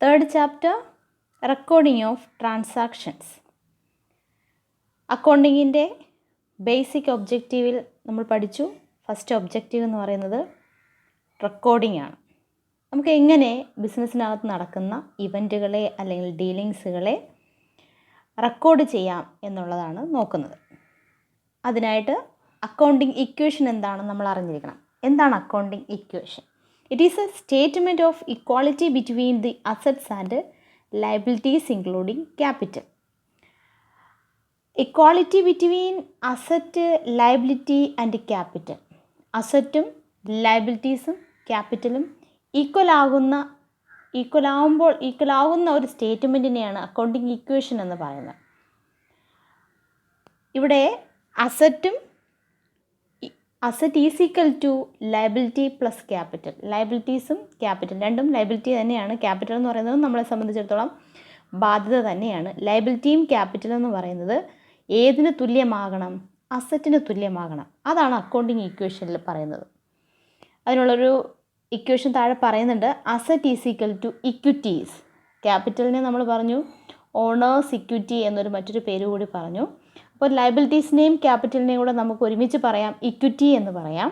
Third chapter recording of transactions. അക്കൗണ്ടിങ്ങിൻ്റെ basic ഒബ്ജക്റ്റീവിൽ നമ്മൾ പഠിച്ചു. ഫസ്റ്റ് ഒബ്ജക്റ്റീവ് എന്ന് പറയുന്നത് റെക്കോർഡിംഗ് ആണ്. നമുക്ക് എങ്ങനെ ബിസിനസ്സിനകത്ത് നടക്കുന്ന ഇവൻറ്റുകളെ അല്ലെങ്കിൽ ഡീലിങ്സുകളെ റെക്കോർഡ് ചെയ്യാം എന്നുള്ളതാണ് നോക്കുന്നത്. അതിനായിട്ട് അക്കൗണ്ടിങ് ഇക്വേഷൻ എന്താണെന്ന് നമ്മൾ അറിഞ്ഞിരിക്കണം. എന്താണ് accounting equation? It is a statement of equality between the assets and liabilities including capital. Equality between asset, liability and capital. അസറ്റും ലയബിലിറ്റീസും ക്യാപിറ്റലും ഈക്വലാകുന്ന ഒരു സ്റ്റേറ്റ്മെൻറ്റിനെയാണ് അക്കൗണ്ടിങ് ഇക്വേഷൻ എന്ന് പറയുന്നത്. ഇവിടെ asset is equal to liability plus capital. ലയബിലിറ്റീസും ക്യാപിറ്റൽ രണ്ടും ലയബിലിറ്റി തന്നെയാണ്. ക്യാപിറ്റൽ എന്ന് പറയുന്നത് നമ്മളെ സംബന്ധിച്ചിടത്തോളം ബാധ്യത തന്നെയാണ്. ലയബിലിറ്റിയും ക്യാപിറ്റലും എന്ന് പറയുന്നത് ഏതിന് തുല്യമാകണം? അസറ്റിന് തുല്യമാകണം. അതാണ് അക്കൗണ്ടിങ് ഇക്വേഷനിൽ പറയുന്നത്. അതിനുള്ളൊരു ഇക്വേഷൻ താഴെ പറയുന്നുണ്ട്. Asset is equal to equities. ക്യാപിറ്റലിനെ നമ്മൾ പറഞ്ഞു ഓണേഴ്സ് ഇക്വിറ്റി എന്നൊരു മറ്റൊരു പേര് കൂടി പറഞ്ഞു. അപ്പോൾ ലയബിലിറ്റീസിനെയും ക്യാപിറ്റലിനെയും കൂടെ നമുക്ക് ഒരുമിച്ച് പറയാം, ഇക്വിറ്റി എന്ന് പറയാം.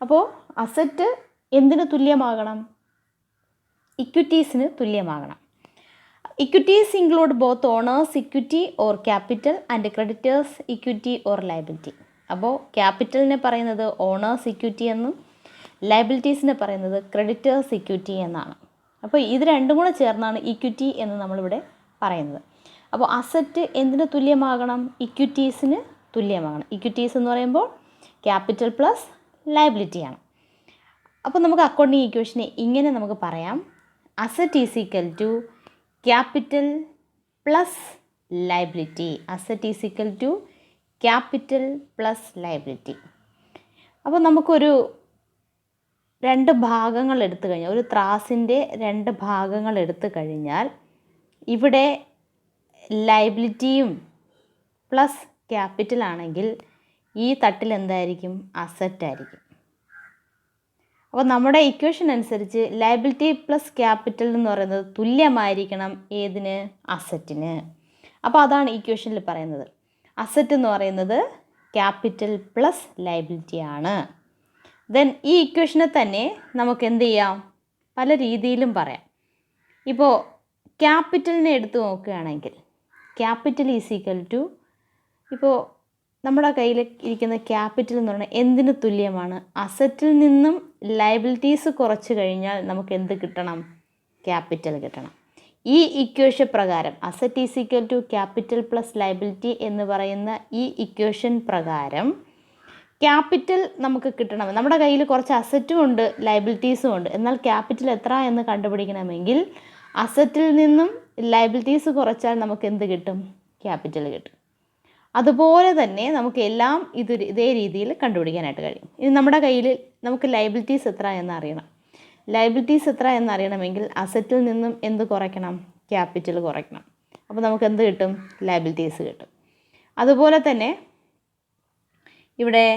അപ്പോൾ അസറ്റ് എന്തിന് തുല്യമാകണം? ഇക്വിറ്റീസിന് തുല്യമാകണം. Equities include both owners equity or capital and creditors equity or liability. അപ്പോൾ ക്യാപിറ്റലിനെ പറയുന്നത് ഓണേഴ്സ് ഇക്വിറ്റി എന്നും ലയബിലിറ്റീസിനെ പറയുന്നത് ക്രെഡിറ്റേഴ്സ് ഇക്വിറ്റി എന്നാണ്. അപ്പോൾ ഇത് രണ്ടും കൂടെ ചേർന്നാണ് ഇക്വിറ്റി എന്ന് നമ്മളിവിടെ പറയുന്നത്. അപ്പോൾ അസറ്റ് എന്തിന് തുല്യമാകണം? ഇക്വിറ്റീസിന് തുല്യമാകണം. ഇക്വിറ്റീസ് എന്ന് പറയുമ്പോൾ ക്യാപിറ്റൽ പ്ലസ് ലയബിലിറ്റിയാണ്. അപ്പോൾ നമുക്ക് അക്കൗണ്ടിങ് ഇക്വേഷനെ ഇങ്ങനെ നമുക്ക് പറയാം. Asset is equal to capital plus liability. Asset is equal to capital plus liability. അപ്പോൾ നമുക്കൊരു രണ്ട് ഭാഗങ്ങൾ എടുത്തു കഴിഞ്ഞാൽ, ഒരു ത്രാസിൻ്റെ രണ്ട് ഭാഗങ്ങൾ എടുത്തു കഴിഞ്ഞാൽ ഇവിടെ ലയബിലിറ്റിയും പ്ലസ് ക്യാപിറ്റൽ ആണെങ്കിൽ ഈ തട്ടിൽ എന്തായിരിക്കും? അസറ്റായിരിക്കും. അപ്പോൾ നമ്മുടെ ഇക്വേഷൻ അനുസരിച്ച് ലയബിലിറ്റി പ്ലസ് ക്യാപിറ്റൽ എന്ന് പറയുന്നത് തുല്യമായിരിക്കണം ഏതിന്? അസറ്റിന്. അപ്പോൾ അതാണ് ഇക്വേഷനിൽ പറയുന്നത്. അസറ്റ് എന്ന് പറയുന്നത് ക്യാപിറ്റൽ പ്ലസ് ലയബിലിറ്റി ആണ്. ദെൻ ഈ ഇക്വേഷനെ തന്നെ നമുക്ക് എന്ത് ചെയ്യാം? പല രീതിയിലും പറയാം. ഇപ്പോൾ ക്യാപിറ്റലിനെ എടുത്ത് നോക്കുകയാണെങ്കിൽ ക്യാപിറ്റൽ ഈസ് ഈക്വൽ ടു, ഇപ്പോൾ നമ്മുടെ കയ്യിൽ ഇരിക്കുന്ന ക്യാപിറ്റൽ എന്ന് പറഞ്ഞാൽ എന്തിന് തുല്യമാണ്? അസറ്റിൽ നിന്നും ലയബിലിറ്റീസ് കുറച്ച് കഴിഞ്ഞാൽ നമുക്ക് എന്ത് കിട്ടണം? ക്യാപിറ്റൽ കിട്ടണം. ഈ ഇക്വേഷൻ പ്രകാരം asset is equal to capital plus liability എന്ന് പറയുന്ന ഈ ഇക്വേഷൻ പ്രകാരം ക്യാപിറ്റൽ നമുക്ക് കിട്ടണം. നമ്മുടെ കയ്യിൽ കുറച്ച് അസറ്റും ഉണ്ട് ലയബിലിറ്റീസും ഉണ്ട്. എന്നാൽ ക്യാപിറ്റൽ എത്ര എന്ന് കണ്ടുപിടിക്കണമെങ്കിൽ അസറ്റിൽ നിന്നും ലയബിലിറ്റീസ് കുറച്ചാൽ നമുക്ക് എന്ത് കിട്ടും? ക്യാപിറ്റൽ കിട്ടും. അതുപോലെ തന്നെ നമുക്ക് എല്ലാം ഇതേ രീതിയിൽ കണ്ടുപിടിക്കാനായിട്ട് കഴിയും. ഇനി നമ്മുടെ കയ്യിൽ നമുക്ക് ലയബിലിറ്റീസ് എത്ര എന്നറിയണം. ലയബിലിറ്റീസ് എത്ര എന്നറിയണമെങ്കിൽ അസറ്റിൽ നിന്നും എന്ത് കുറയ്ക്കണം? ക്യാപിറ്റൽ കുറയ്ക്കണം. അപ്പോൾ നമുക്ക് എന്ത് കിട്ടും? ലയബിലിറ്റീസ് കിട്ടും. അതുപോലെ തന്നെ ഇവിടെ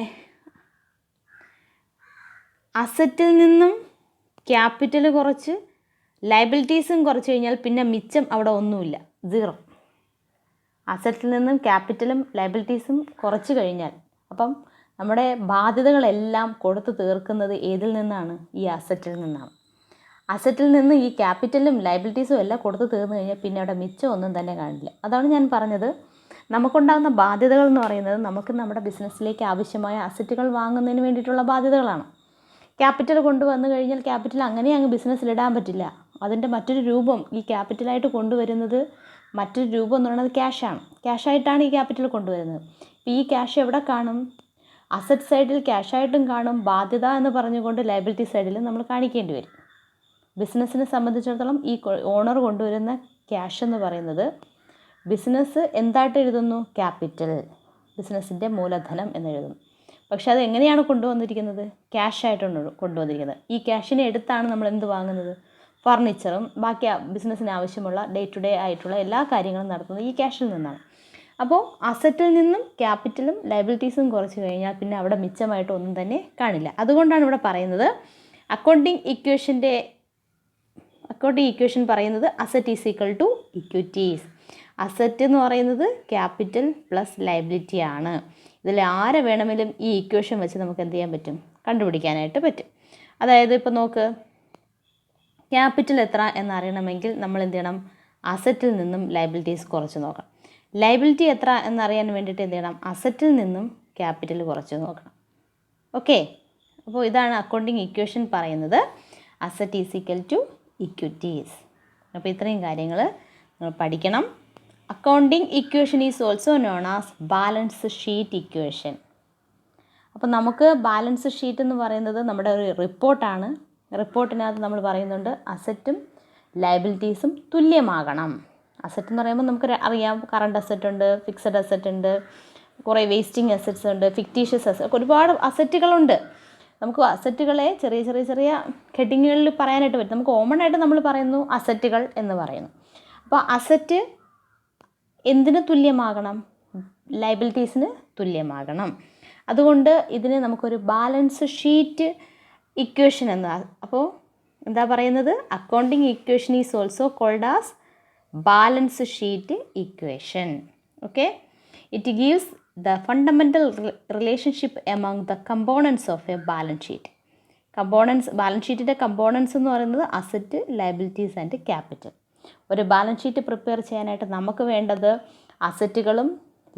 അസറ്റിൽ നിന്നും ക്യാപിറ്റൽ കുറച്ച് ലയബിലിറ്റീസും കുറച്ച് കഴിഞ്ഞാൽ പിന്നെ മിച്ചം അവിടെ ഒന്നുമില്ല, സീറോ. അസറ്റിൽ നിന്നും ക്യാപിറ്റലും ലയബിലിറ്റീസും കുറച്ച് കഴിഞ്ഞാൽ അപ്പം നമ്മുടെ ബാധ്യതകളെല്ലാം കൊടുത്തു തീർക്കുന്നത് ഏതിൽ നിന്നാണ്? ഈ അസറ്റിൽ നിന്നാണ്. അസറ്റിൽ നിന്ന് ഈ ക്യാപിറ്റലും ലയബിലിറ്റീസും എല്ലാം കൊടുത്തു തീർന്നു കഴിഞ്ഞാൽ പിന്നെ അവിടെ മിച്ചം ഒന്നും തന്നെ കാണില്ല. അതാണ് ഞാൻ പറഞ്ഞത്, നമുക്കുണ്ടാകുന്ന ബാധ്യതകൾ എന്ന് പറയുന്നത് നമുക്ക് നമ്മുടെ ബിസിനസ്സിലേക്ക് ആവശ്യമായ അസറ്റുകൾ വാങ്ങുന്നതിന് വേണ്ടിയിട്ടുള്ള ബാധ്യതകളാണ്. ക്യാപിറ്റൽ കൊണ്ടുവന്നു കഴിഞ്ഞാൽ ക്യാപിറ്റൽ അങ്ങനെ അങ്ങ് ബിസിനസ്സിലിടാൻ പറ്റില്ല. അതിൻ്റെ മറ്റൊരു രൂപം ഈ ക്യാപിറ്റലായിട്ട് കൊണ്ടുവരുന്നത്, മറ്റൊരു രൂപം എന്ന് പറയുന്നത് ക്യാഷാണ്. ക്യാഷായിട്ടാണ് ഈ ക്യാപിറ്റൽ കൊണ്ടുവരുന്നത്. അപ്പോൾ ഈ ക്യാഷ് എവിടെ കാണും? അസറ്റ് സൈഡിൽ ക്യാഷായിട്ടും കാണും, ബാധ്യത എന്ന് പറഞ്ഞുകൊണ്ട് ലയബിലിറ്റി സൈഡിൽ നമ്മൾ കാണിക്കേണ്ടി വരും. ബിസിനസ്സിനെ സംബന്ധിച്ചിടത്തോളം ഈ ഓണർ കൊണ്ടുവരുന്ന ക്യാഷ് എന്ന് പറയുന്നത് ബിസിനസ് എന്തായിട്ട് എഴുതുന്നു? ക്യാപിറ്റൽ, ബിസിനസ്സിൻ്റെ മൂലധനം എന്നെഴുതുന്നു. പക്ഷേ അത് എങ്ങനെയാണ് കൊണ്ടുവന്നിരിക്കുന്നത്? ക്യാഷായിട്ടാണ് കൊണ്ടുവന്നിരിക്കുന്നത്. ഈ ക്യാഷിനെ എടുത്താണ് നമ്മൾ എന്ത് വാങ്ങുന്നത്? ഫർണിച്ചറും ബാക്കി ബിസിനസ്സിന് ആവശ്യമുള്ള ഡേ ടു ഡേ ആയിട്ടുള്ള എല്ലാ കാര്യങ്ങളും നടത്തുന്നത് ഈ ക്യാഷിൽ നിന്നാണ്. അപ്പോൾ അസറ്റിൽ നിന്നും ക്യാപിറ്റലും ലയബിലിറ്റീസും കുറച്ച് കഴിഞ്ഞാൽ പിന്നെ അവിടെ മിച്ചമായിട്ട് ഒന്നും തന്നെ കാണില്ല. അതുകൊണ്ടാണ് ഇവിടെ പറയുന്നത് അക്കൗണ്ടിങ് ഇക്വേഷൻ്റെ അക്കൗണ്ടിങ് ഇക്വേഷൻ പറയുന്നത് asset is equal to equities. Asset എന്ന് പറയുന്നത് ക്യാപിറ്റൽ പ്ലസ് ലയബിലിറ്റി ആണ്. ഇതിൽ ആരെ വേണമെങ്കിലും ഈ ഇക്വേഷൻ വെച്ച് നമുക്ക് എന്ത് ചെയ്യാൻ പറ്റും? കണ്ടുപിടിക്കാനായിട്ട് പറ്റും. അതായത് ഇപ്പോൾ നോക്ക്, ക്യാപിറ്റൽ എത്ര എന്നറിയണമെങ്കിൽ നമ്മൾ എന്ത് ചെയ്യണം? അസറ്റിൽ നിന്നും ലയബിലിറ്റീസ് കുറച്ച് നോക്കണം. ലയബിലിറ്റി എത്ര എന്നറിയാൻ വേണ്ടിയിട്ട് എന്ത് ചെയ്യണം? അസറ്റിൽ നിന്നും ക്യാപിറ്റൽ കുറച്ച് നോക്കണം. ഓക്കെ, അപ്പോൾ ഇതാണ് അക്കൗണ്ടിങ് ഇക്വേഷൻ പറയുന്നത്, asset is equal to equities. അപ്പോൾ ഇത്രയും കാര്യങ്ങൾ നിങ്ങൾ പഠിക്കണം. Accounting equation is also known as balance sheet equation. അപ്പോൾ നമുക്ക് ബാലൻസ് ഷീറ്റ് എന്ന് പറയുന്നത് നമ്മുടെ ഒരു റിപ്പോർട്ടാണ്. റിപ്പോർട്ടിനകത്ത് നമ്മൾ പറയുന്നുണ്ട് അസറ്റും ലയബിലിറ്റീസും തുല്യമാകണം. അസറ്റ് എന്ന് പറയുമ്പോൾ നമുക്ക് അറിയാം, കറണ്ട് അസറ്റ് ഉണ്ട്, ഫിക്സഡ് അസറ്റ് ഉണ്ട്, കുറേ വേസ്റ്റിംഗ് അസറ്റ്സ് ഉണ്ട്, ഫിക്റ്റീഷ്യസ് അസറ്റ്, ഒരുപാട് അസറ്റുകളുണ്ട്. നമുക്ക് അസറ്റുകളെ ചെറിയ ചെറിയ ചെറിയ ഹെഡിങ്ങുകളിൽ പറയാനായിട്ട് പറ്റും. നമുക്ക് കോമൺ ആയിട്ട് നമ്മൾ പറയുന്നു അസറ്റുകൾ എന്ന് പറയുന്നു. അപ്പോൾ അസറ്റ് എന്തിന് തുല്യമാകണം? ലയബിലിറ്റീസിന് തുല്യമാകണം. അതുകൊണ്ട് ഇതിന് നമുക്കൊരു ബാലൻസ് ഷീറ്റ് ഇക്വേഷൻ എന്ന്. അപ്പോൾ എന്താ പറയുന്നത്? Accounting equation is also called as balance sheet equation. Okay, it gives the fundamental relationship among the components of a balance sheet. Balance ഷീറ്റിൻ്റെ കമ്പോണൻസ് എന്ന് പറയുന്നത് അസറ്റ്, ലയബിലിറ്റീസ് ആൻഡ് ക്യാപിറ്റൽ. ഒരു balance sheet prepare ചെയ്യാനായിട്ട് നമുക്ക് വേണ്ടത് അസറ്റുകളും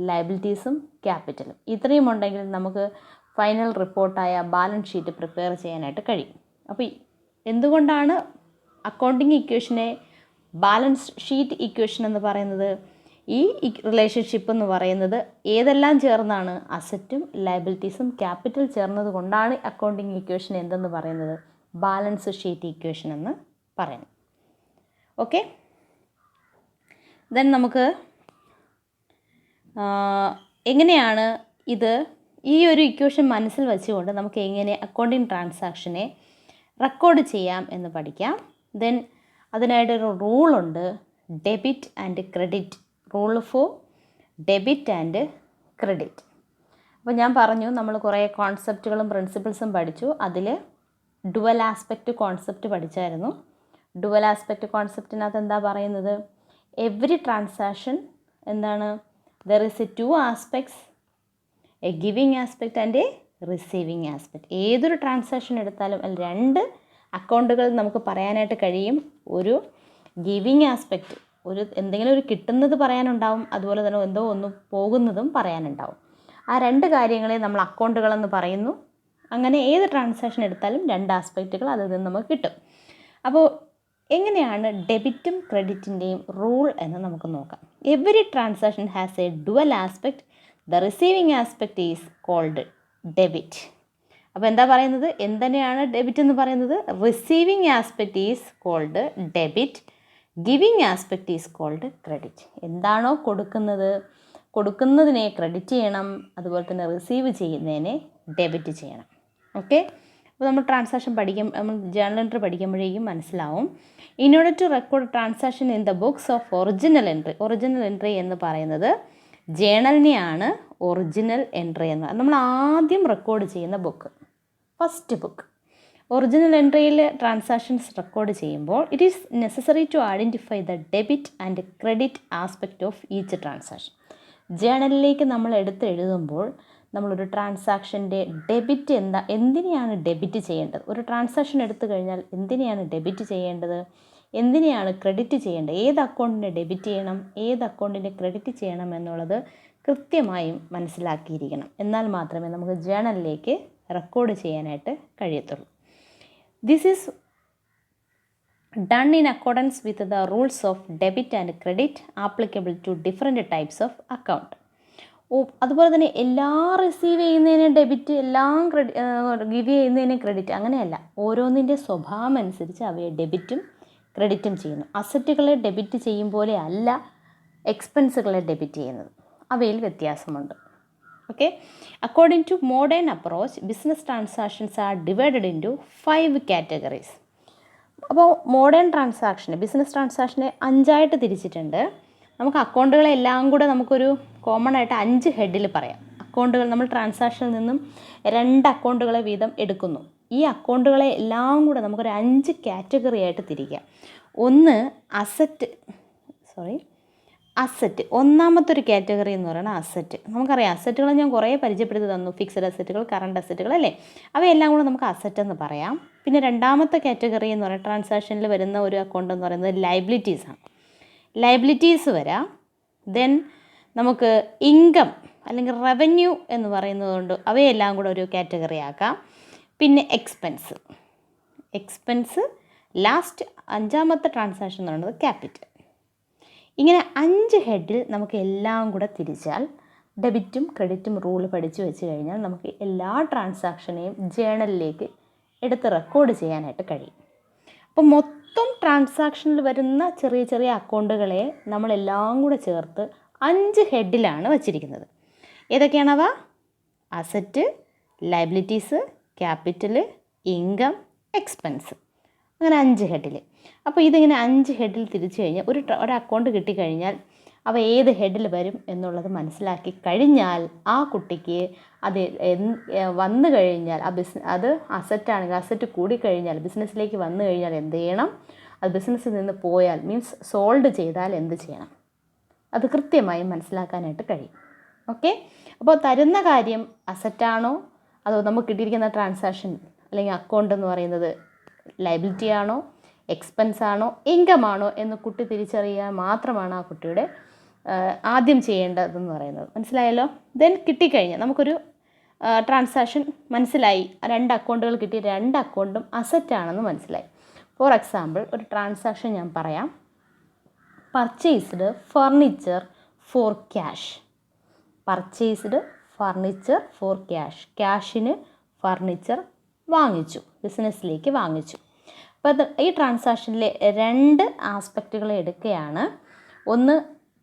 ലയബിലിറ്റീസും ക്യാപിറ്റലും. ഇത്രയും ഉണ്ടെങ്കിൽ നമുക്ക് ഫൈനൽ റിപ്പോർട്ടായ ബാലൻസ് ഷീറ്റ് പ്രിപ്പയർ ചെയ്യാനായിട്ട് കഴിയും. അപ്പോൾ എന്തുകൊണ്ടാണ് അക്കൗണ്ടിങ് ഇക്വേഷനെ ബാലൻസ് ഷീറ്റ് ഇക്വേഷൻ എന്ന് പറയുന്നത്? ഈ റിലേഷൻഷിപ്പ് എന്ന് പറയുന്നത് ഏതെല്ലാം ചേർന്നാണ്? അസറ്റും ലയബിലിറ്റീസും ക്യാപിറ്റൽ ചേർന്നത് കൊണ്ടാണ് അക്കൗണ്ടിങ് ഇക്വേഷൻ എന്തെന്ന് പറയുന്നത്? ബാലൻസ് ഷീറ്റ് ഇക്വേഷൻ എന്ന് പറയുന്നത്. ഓക്കെ, ദെൻ നമുക്ക് എങ്ങനെയാണ് ഇത്, ഈ ഒരു ഇക്വേഷൻ മനസ്സിൽ വെച്ചുകൊണ്ട് നമുക്ക് എങ്ങനെ അക്കൗണ്ടിങ് ട്രാൻസാക്ഷനെ റെക്കോർഡ് ചെയ്യാം എന്ന് പഠിക്കാം. ദെൻ അതിനായിട്ടൊരു റൂളുണ്ട്, debit and credit. Rule for debit and credit. അപ്പോൾ ഞാൻ പറഞ്ഞു നമ്മൾ കുറേ കോൺസെപ്റ്റുകളും പ്രിൻസിപ്പിൾസും പഠിച്ചു. അതിൽ ഡുവൽ ആസ്പെക്റ്റ് കോൺസെപ്റ്റ് പഠിച്ചായിരുന്നു. ഡുവൽ ആസ്പെക്റ്റ് കോൺസെപ്റ്റിനകത്ത് എന്താ പറയുന്നത്? എവറി ട്രാൻസാക്ഷൻ എന്താണ്? There is a two aspects, a giving aspect and a receiving aspect. ഏതൊരു ട്രാൻസാക്ഷൻ എടുത്താലും അതിൽ രണ്ട് അക്കൗണ്ടുകൾ നമുക്ക് പറയാനായിട്ട് കഴിയും. ഒരു ഗിവിങ് ആസ്പെക്റ്റ്, ഒരു എന്തെങ്കിലും ഒരു കിട്ടുന്നത് പറയാനുണ്ടാവും, അതുപോലെ തന്നെ എന്തോ ഒന്ന് പോകുന്നതും പറയാനുണ്ടാവും. ആ രണ്ട് കാര്യങ്ങളെ നമ്മൾ അക്കൗണ്ടുകളെന്ന് പറയുന്നു. അങ്ങനെ ഏത് ട്രാൻസാക്ഷൻ എടുത്താലും രണ്ട് ആസ്പെക്റ്റുകൾ അതിൽ നിന്ന് നമുക്ക് കിട്ടും. അപ്പോൾ എങ്ങനെയാണ് ഡെബിറ്റും ക്രെഡിറ്റിൻ്റെയും റൂൾ എന്ന് നമുക്ക് നോക്കാം. Every transaction has a dual aspect. The receiving aspect is called debit. അപ്പോൾ എന്താ പറയുന്നത്? എന്തിനെയാണ് ഡെബിറ്റ് എന്ന് പറയുന്നത്? Receiving aspect is called debit, giving aspect is called credit. എന്താണോ കൊടുക്കുന്നതിനെ ക്രെഡിറ്റ് ചെയ്യണം, അതുപോലെ തന്നെ റിസീവ് ചെയ്യുന്നതിനെ ഡെബിറ്റ് ചെയ്യണം. ഓക്കെ, അപ്പോൾ നമ്മൾ ട്രാൻസാക്ഷൻ നമ്മൾ ജേണൽ എൻട്രി പഠിക്കുമ്പോഴേക്കും മനസ്സിലാവും. In order to record transaction in the books of original entry. Original entry എന്ന് പറയുന്നത് ജേണലിനെയാണ് ഒറിജിനൽ എൻട്രി എന്ന്. നമ്മൾ ആദ്യം റെക്കോർഡ് ചെയ്യുന്ന ബുക്ക്, ഫസ്റ്റ് ബുക്ക്. ഒറിജിനൽ എൻട്രിയിൽ ട്രാൻസാക്ഷൻസ് റെക്കോർഡ് ചെയ്യുമ്പോൾ it is necessary to identify the debit and credit aspect of each transaction. ജേണലിലേക്ക് നമ്മൾ എഴുതുമ്പോൾ നമ്മളൊരു ട്രാൻസാക്ഷൻ്റെ ഡെബിറ്റ് എന്തിനെയാണ് ഡെബിറ്റ് ചെയ്യേണ്ടത്, ഒരു ട്രാൻസാക്ഷൻ എടുത്തു കഴിഞ്ഞാൽ എന്തിനെയാണ് ഡെബിറ്റ് ചെയ്യേണ്ടത്, എന്തിനെയാണ് ക്രെഡിറ്റ് ചെയ്യേണ്ടത്, ഏത് അക്കൗണ്ടിനെ ഡെബിറ്റ് ചെയ്യണം, ഏത് അക്കൗണ്ടിനെ ക്രെഡിറ്റ് ചെയ്യണം എന്നുള്ളത് കൃത്യമായും മനസ്സിലാക്കിയിരിക്കണം. എന്നാൽ മാത്രമേ നമുക്ക് ജേണലിലേക്ക് റെക്കോർഡ് ചെയ്യാനായിട്ട് കഴിയത്തുള്ളൂ. This is done in accordance with the rules of debit and credit applicable to different types of account. അതുപോലെ തന്നെ എല്ലാം റിസീവ് ചെയ്യുന്നതിന് ഡെബിറ്റ്, എല്ലാം ഗിവ് ചെയ്യുന്നതിന് ക്രെഡിറ്റ്, അങ്ങനെയല്ല. ഓരോന്നിൻ്റെ സ്വഭാവം അനുസരിച്ച് അവയെ ഡെബിറ്റും ക്രെഡിറ്റും ചെയ്യുന്നു. അസറ്റുകളെ ഡെബിറ്റ് ചെയ്യും പോലെ അല്ല എക്സ്പെൻസുകളെ ഡെബിറ്റ് ചെയ്യുന്നത്. അവയിൽ വ്യത്യാസമുണ്ട്. Okay, according to modern approach business transactions are divided into 5 categories. അപ്പോൾ മോഡേൺ ബിസിനസ് ട്രാൻസാക്ഷനെ 5ആയിട്ട് തിരിച്ചിട്ടുണ്ട്. നമുക്ക് അക്കൗണ്ടുകളെ എല്ലാം കൂടെ നമുക്കൊരു കോമൺ ആയിട്ട് 5 ഹെഡിൽ പറയാം. അക്കൗണ്ടുകൾ നമ്മൾ ട്രാൻസാക്ഷനിൽ നിന്നും 2 അക്കൗണ്ടുകളെ വീതം എടുക്കുന്നു. ഈ അക്കൗണ്ടുകളെ എല്ലാം കൂടെ നമുക്കൊരു 5 കാറ്റഗറി ആയിട്ട് തിരിക്കാം. ഒന്ന് അസറ്റ്. ഒന്നാമത്തെ ഒരു കാറ്റഗറി എന്ന് പറയുന്നത് അസറ്റ്. നമുക്കറിയാം അസറ്റുകൾ ഞാൻ കുറേ പരിചയപ്പെടുത്തി തന്നു. ഫിക്സഡ് അസറ്റുകൾ, കറണ്ട് അസറ്റുകൾ അല്ലേ, അവയെല്ലാം കൂടെ നമുക്ക് അസറ്റ് എന്ന് പറയാം. പിന്നെ രണ്ടാമത്തെ കാറ്റഗറി എന്ന് പറയുന്നത് ട്രാൻസാക്ഷനിൽ വരുന്ന ഒരു അക്കൗണ്ട് എന്ന് പറയുന്നത് ലയബിലിറ്റീസാണ്. ലയബിലിറ്റീസ് വരാം. ദെൻ നമുക്ക് ഇൻകം അല്ലെങ്കിൽ റവന്യൂ എന്ന് പറയുന്നതുകൊണ്ട് അവയെല്ലാം കൂടെ ഒരു കാറ്റഗറി ആക്കാം. പിന്നെ എക്സ്പെൻസ് ലാസ്റ്റ് അഞ്ചാമത്തെ ട്രാൻസാക്ഷൻ എന്ന് പറയുന്നത് ക്യാപിറ്റൽ. ഇങ്ങനെ 5 ഹെഡിൽ നമുക്ക് എല്ലാം കൂടെ തിരിച്ചാൽ ഡെബിറ്റും ക്രെഡിറ്റും റൂൾ പഠിച്ചു വെച്ച് കഴിഞ്ഞാൽ നമുക്ക് എല്ലാ ട്രാൻസാക്ഷനെയും ജേണലിലേക്ക് എടുത്ത് റെക്കോർഡ് ചെയ്യാനായിട്ട് കഴിയും. അപ്പോൾ മൊത്തം ട്രാൻസാക്ഷനിൽ വരുന്ന ചെറിയ ചെറിയ അക്കൗണ്ടുകളെ നമ്മളെല്ലാം കൂടെ ചേർത്ത് 5 ഹെഡിലാണ് വച്ചിരിക്കുന്നത്. ഏതൊക്കെയാണവ? Asset, liabilities, capital, income, expense. അങ്ങനെ 5 ഹെഡിൽ. അപ്പോൾ ഇതിങ്ങനെ 5 ഹെഡിൽ തിരിച്ചു കഴിഞ്ഞാൽ ഒരു അക്കൗണ്ട് കിട്ടിക്കഴിഞ്ഞാൽ അവ ഏത് ഹെഡിൽ വരും എന്നുള്ളത് മനസ്സിലാക്കി കഴിഞ്ഞാൽ ആ കുട്ടിക്ക് അത് വന്നു കഴിഞ്ഞാൽ അത് അസറ്റാണെങ്കിൽ അസറ്റ് കൂടിക്കഴിഞ്ഞാൽ ബിസിനസ്സിലേക്ക് വന്നു കഴിഞ്ഞാൽ എന്ത് ചെയ്യണം, അത് ബിസിനസ്സിൽ നിന്ന് പോയാൽ മീൻസ് സോൾഡ് ചെയ്താൽ എന്ത് ചെയ്യണം, അത് കൃത്യമായി മനസ്സിലാക്കാനായിട്ട് കഴിയും. ഓക്കെ, അപ്പോൾ തരുന്ന കാര്യം അസറ്റാണോ അതോ നമുക്ക് കിട്ടിയിരിക്കുന്ന ട്രാൻസാക്ഷൻ അല്ലെങ്കിൽ അക്കൗണ്ട് എന്ന് പറയുന്നത് ലയബിലിറ്റി ആണോ, എക്സ്പെൻസ് ആണോ, ഇൻകം ആണോ എന്ന് കുട്ടി തിരിച്ചറിയാൻ മാത്രമാണ് ആ കുട്ടിയുടെ ആദ്യം ചെയ്യേണ്ടതെന്ന് പറയുന്നത്. മനസ്സിലായല്ലോ? ദെൻ കിട്ടിക്കഴിഞ്ഞാൽ നമുക്കൊരു ട്രാൻസാക്ഷൻ മനസ്സിലായി, 2 അക്കൗണ്ടുകൾ കിട്ടി, 2 അക്കൗണ്ടും അസറ്റാണെന്ന് മനസ്സിലായി. ഫോർ എക്സാമ്പിൾ ഒരു ട്രാൻസാക്ഷൻ ഞാൻ പറയാം. Purchased furniture for cash. ക്യാഷിന് ഫർണിച്ചർ വാങ്ങിച്ചു, ബിസിനസ്സിലേക്ക് വാങ്ങിച്ചു. അപ്പോൾ ഈ ട്രാൻസാക്ഷനിലെ 2 ആസ്പെക്റ്റുകൾ എടുക്കുകയാണ്. ഒന്ന്